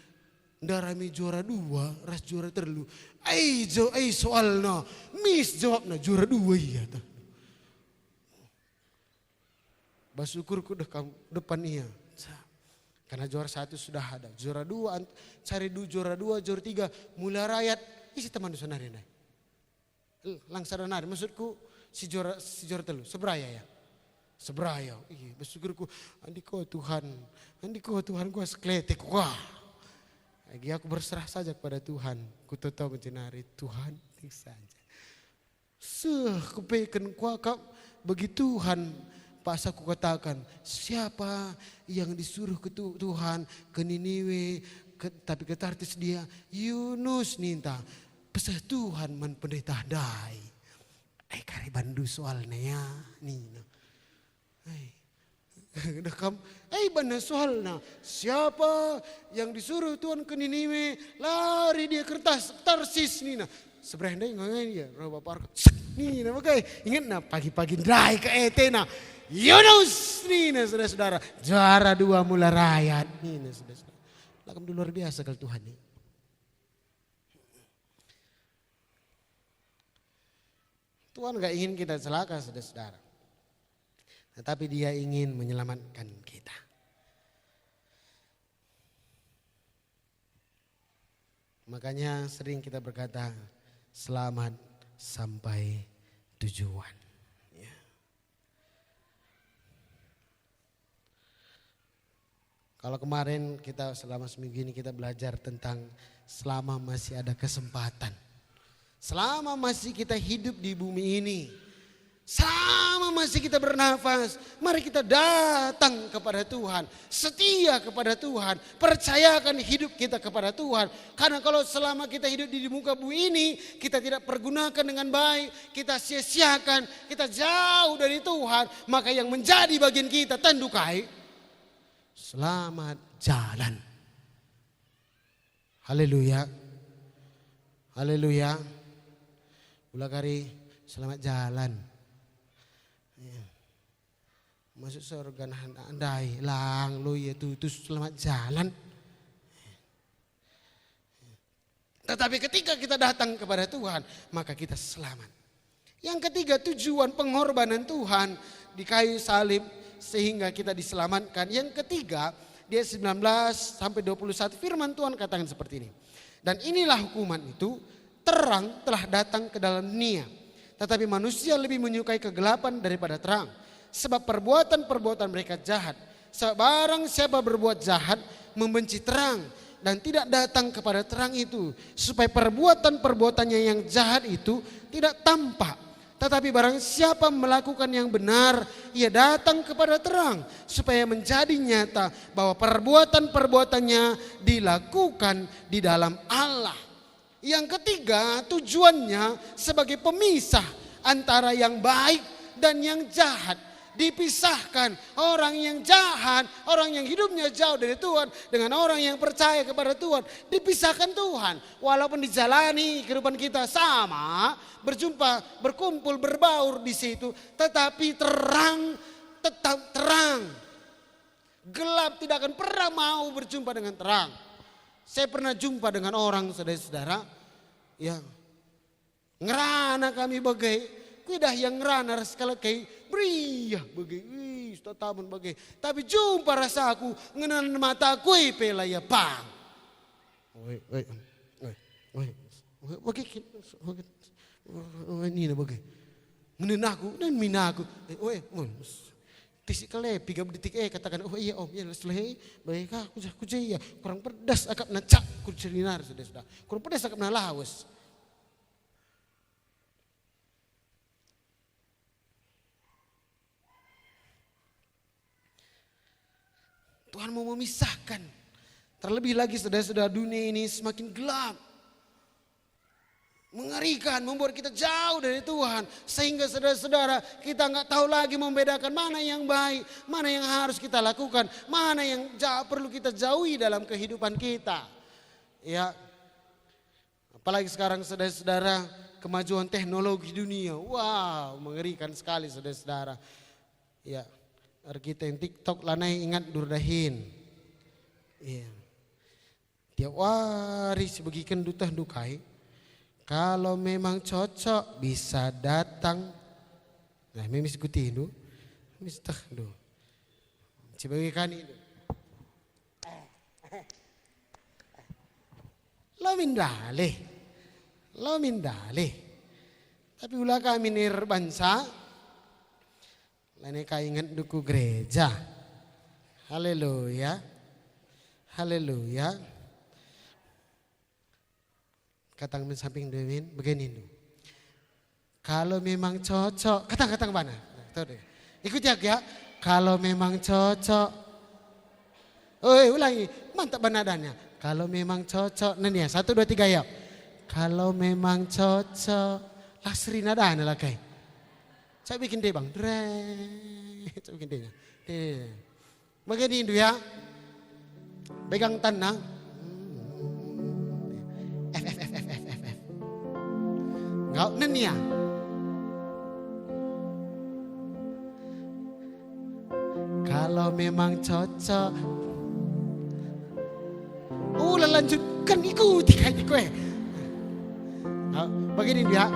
Darami juara 2, ras juara terlu. Soalnya, mis jawabnya juara 2 iya. Bersyukurku depan iya. Karena juara 1 sudah ada. Juara 2, cari juara 2, juara 3. Mulai rakyat, isi teman du sonari. Langsara nari, maksudku si juara terlu, seberaya ya. Seberaya, bersyukurku. Andiko Tuhan gua sekletek, wah. Lagi aku berserah saja kepada Tuhan. Ku tahu mencenari Tuhan saja. Kupaikan kuakap bagi Tuhan. Pas aku katakan siapa yang disuruh ke Tuhan ke Niniwe tapi ke Tarsis dia Yunus ninta. Pesah Tuhan man pendeta dai. Kari bandu soalnya ya. Nina. Benar soalnya siapa yang disuruh Tuhan ke Niniwe lari dia kertas Tarsis Nina seberanda ngangai dia Bapak Arka Nina pakai ingat na pagi-pagi dai ke etena Yunus Nina saudara-saudara juara 2 mula rakyat Nina saudara-saudara lakam luar biasa kalau Tuhan ini. Tuhan gak ingin kita celaka saudara-saudara. Tetapi dia ingin menyelamatkan kita. Makanya sering kita berkata selamat sampai tujuan. Ya. Kalau kemarin kita selama seminggu ini kita belajar tentang selama masih ada kesempatan. Selama masih kita hidup di bumi ini. Selama masih kita bernafas, mari kita datang kepada Tuhan, setia kepada Tuhan, percayakan hidup kita kepada Tuhan. Karena kalau selama kita hidup di muka bumi ini, kita tidak pergunakan dengan baik, kita sia-siakan, kita jauh dari Tuhan, maka yang menjadi bagian kita tendukai, selamat jalan. Haleluya. Haleluya. Ulah kari selamat jalan. Masuk surga andai lang lo ya itu selamat jalan. Tetapi ketika kita datang kepada Tuhan, maka kita selamat. Yang ketiga, tujuan pengorbanan Tuhan di kayu salib sehingga kita diselamatkan. Yang ketiga, di ayat 19 sampai 21 firman Tuhan katakan seperti ini. Dan inilah hukuman itu, terang telah datang ke dalam dunia, tetapi manusia lebih menyukai kegelapan daripada terang. Sebab perbuatan-perbuatan mereka jahat. Sebab barang siapa berbuat jahat membenci terang dan tidak datang kepada terang itu, supaya perbuatan-perbuatannya yang jahat itu tidak tampak. Tetapi barang siapa melakukan yang benar, ia datang kepada terang, supaya menjadi nyata bahwa perbuatan-perbuatannya dilakukan di dalam Allah. Yang ketiga, tujuannya sebagai pemisah antara yang baik dan yang jahat. Dipisahkan orang yang jahat, orang yang hidupnya jauh dari Tuhan dengan orang yang percaya kepada Tuhan. Dipisahkan Tuhan. Walaupun dijalani kehidupan kita sama, berjumpa, berkumpul, berbaur di situ, tetapi terang tetap terang. Gelap tidak akan pernah mau berjumpa dengan terang. Saya pernah jumpa dengan orang saudara-saudara yang ngerana kami bagai, kuidah yang ngerana sekali kayak beriah bagai, taman bagai. Tapi jumpa rasa aku ngenan mata aku pela ya pang. Ini bagai. Ngenan aku dan mina aku. Tisik kelepi gak detik katakan oh iya om ya selesai baik aku jaya kurang pedas akap nacak ku cerinar sudah kurang pedas akap nalawas. Tuhan mau memisahkan. Terlebih lagi saudara-saudara, dunia ini semakin gelap. Mengerikan, membuat kita jauh dari Tuhan. Sehingga saudara-saudara kita nggak tahu lagi membedakan mana yang baik, mana yang harus kita lakukan, mana yang perlu kita jauhi dalam kehidupan kita. Ya, apalagi sekarang saudara-saudara kemajuan teknologi dunia. Wow, mengerikan sekali saudara-saudara. Ya. Kita yang TikTok lanai ingat durdahin. Iya. Tiap hari sebagikan dutah dukai. Kalau memang cocok bisa datang. Nah, memis ikuti itu. Mistah do. Sebagikan itu. Lo mindale. Tapi ulah kami nirbansa. Laneka ingat duku gereja. Haleluya. Haleluya. Katang samping Demin begini dulu. Kalau memang cocok, katang mana? Ikut ya. Kalau memang cocok. Ulangi, mantap banadanya. Kalau memang cocok, nih ya 1 2 3 ya. Kalau memang cocok, lasri nadanya lah kayak. Saya bikin deh bang, saya bikin deh. Begini itu ya, pegang tanah. F. Enggak nenia. Kalau memang cocok, lanjutkan ikuti kayak gue. Begini dia,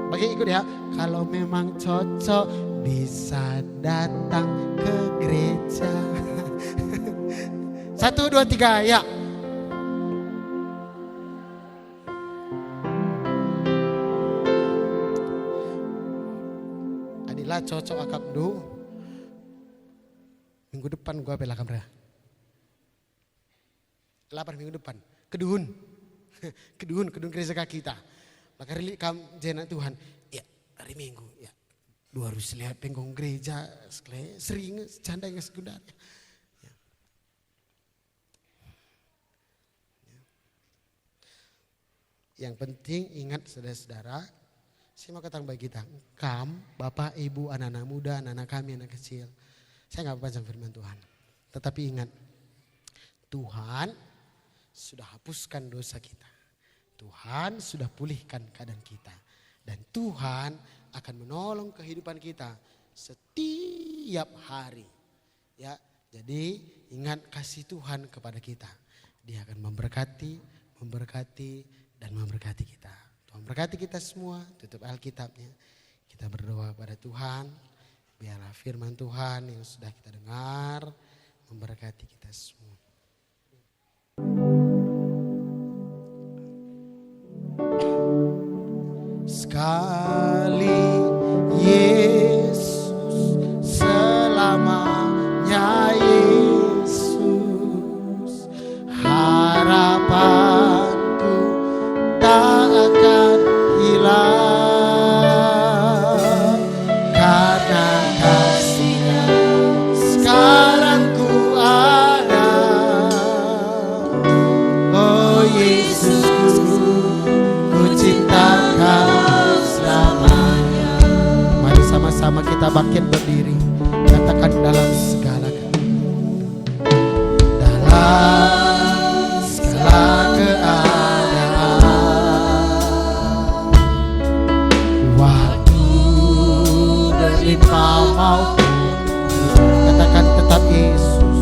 bagi ikut ya, kalau memang cocok bisa datang ke gereja. 1 2 3 ya. Adilah cocok akap do. Minggu depan gua bela kamera. 8 minggu depan. Kedun gereja kita. Maka kam jena Tuhan, ya hari Minggu, ya Lu harus lihat penggong gereja, sering canda yang sekundarnya. Yang penting ingat saudara-saudara, saya mau katakan bagi kita, Bapak, Ibu, anak-anak muda, anak-anak kami, anak kecil. Saya gak panjang firman Tuhan. Tetapi ingat, Tuhan sudah hapuskan dosa kita. Tuhan sudah pulihkan keadaan kita. Dan Tuhan akan menolong kehidupan kita setiap hari. Ya, jadi ingat kasih Tuhan kepada kita. Dia akan memberkati dan memberkati kita. Tuhan berkati kita semua. Tutup Alkitabnya. Kita berdoa pada Tuhan. Biarlah firman Tuhan yang sudah kita dengar memberkati kita semua. Sekali Yesus, selamanya Yesus, harapanku tak akan hilang karena kasih-Nya sekarang ku ada. Oh Yesusku, ku cinta Kau selamanya. Mari sama-sama kita bangkit berdiri, katakan dalam segala katakan tetap Yesus,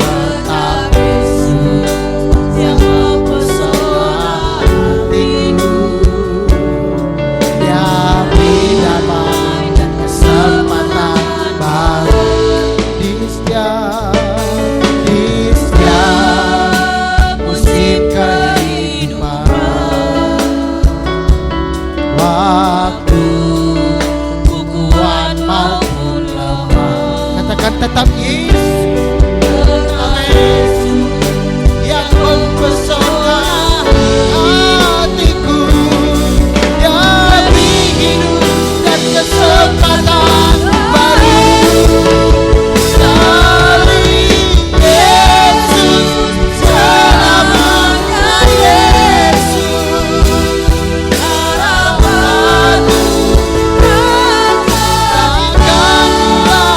tetap Yesus yang mempesona hatiku. Dia beri damai dan kesempatan baru di setiap musim kehidupan. Waktu maupun lemah, katakan tetap Yesus, yang mempesona hatiku. Demi hidup dan kesempatan baru, sekali Yesus, selamanya Yesus, harapanku takkan hilang.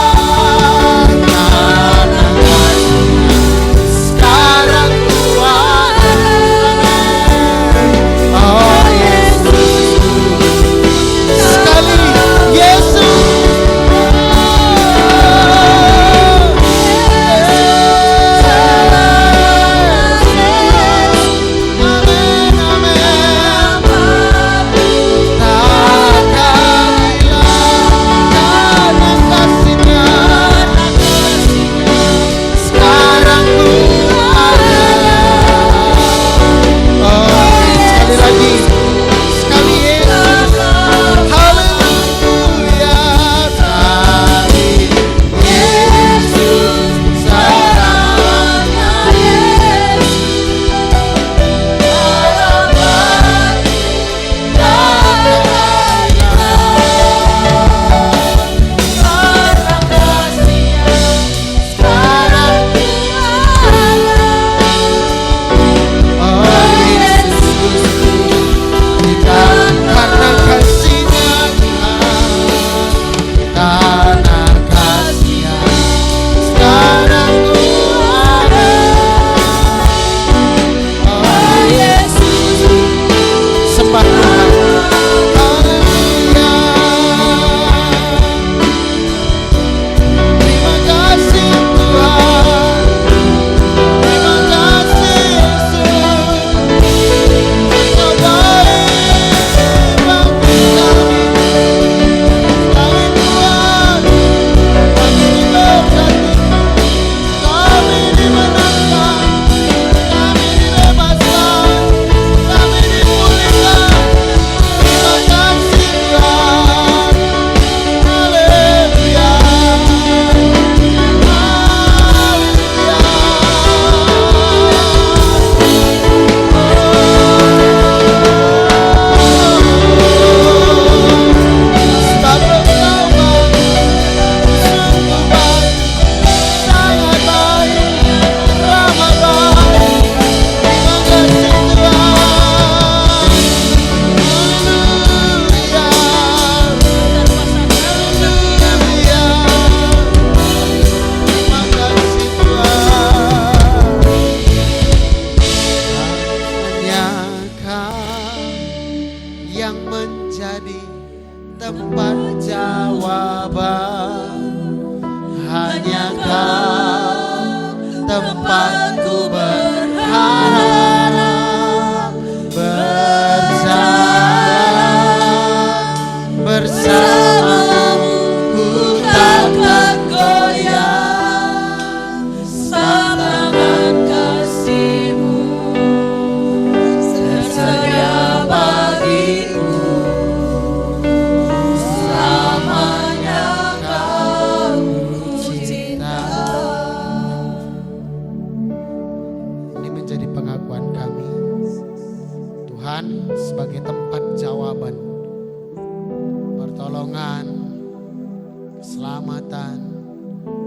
keselamatan,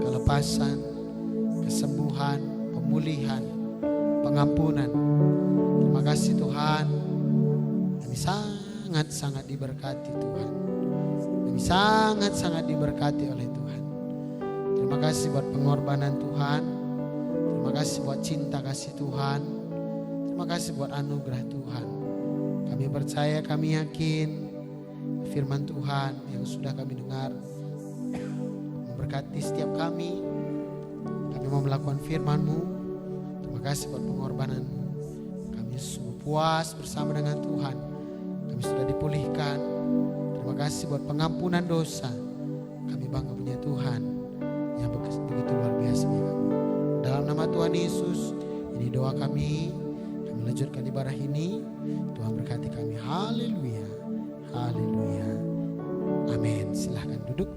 kelepasan, kesembuhan, pemulihan, pengampunan. Terima kasih Tuhan, kami sangat-sangat diberkati Tuhan. Kami sangat-sangat diberkati oleh Tuhan. Terima kasih buat pengorbanan Tuhan. Terima kasih buat cinta kasih Tuhan. Terima kasih buat anugerah Tuhan. Kami percaya, kami yakin firman Tuhan yang sudah kami dengar memberkati setiap kami. Kami mau melakukan firman-Mu. Terima kasih buat pengorbanan-Mu. Kami sungguh puas bersama dengan Tuhan. Kami sudah dipulihkan. Terima kasih buat pengampunan dosa. Kami bangga punya Tuhan yang begitu luar biasa bagi kami. Dalam nama Tuhan Yesus, ini doa kami. Kami lanjutkan ibadah ini. Tuhan berkati kami. Haleluya. Haleluya. Amin. Silahkan duduk.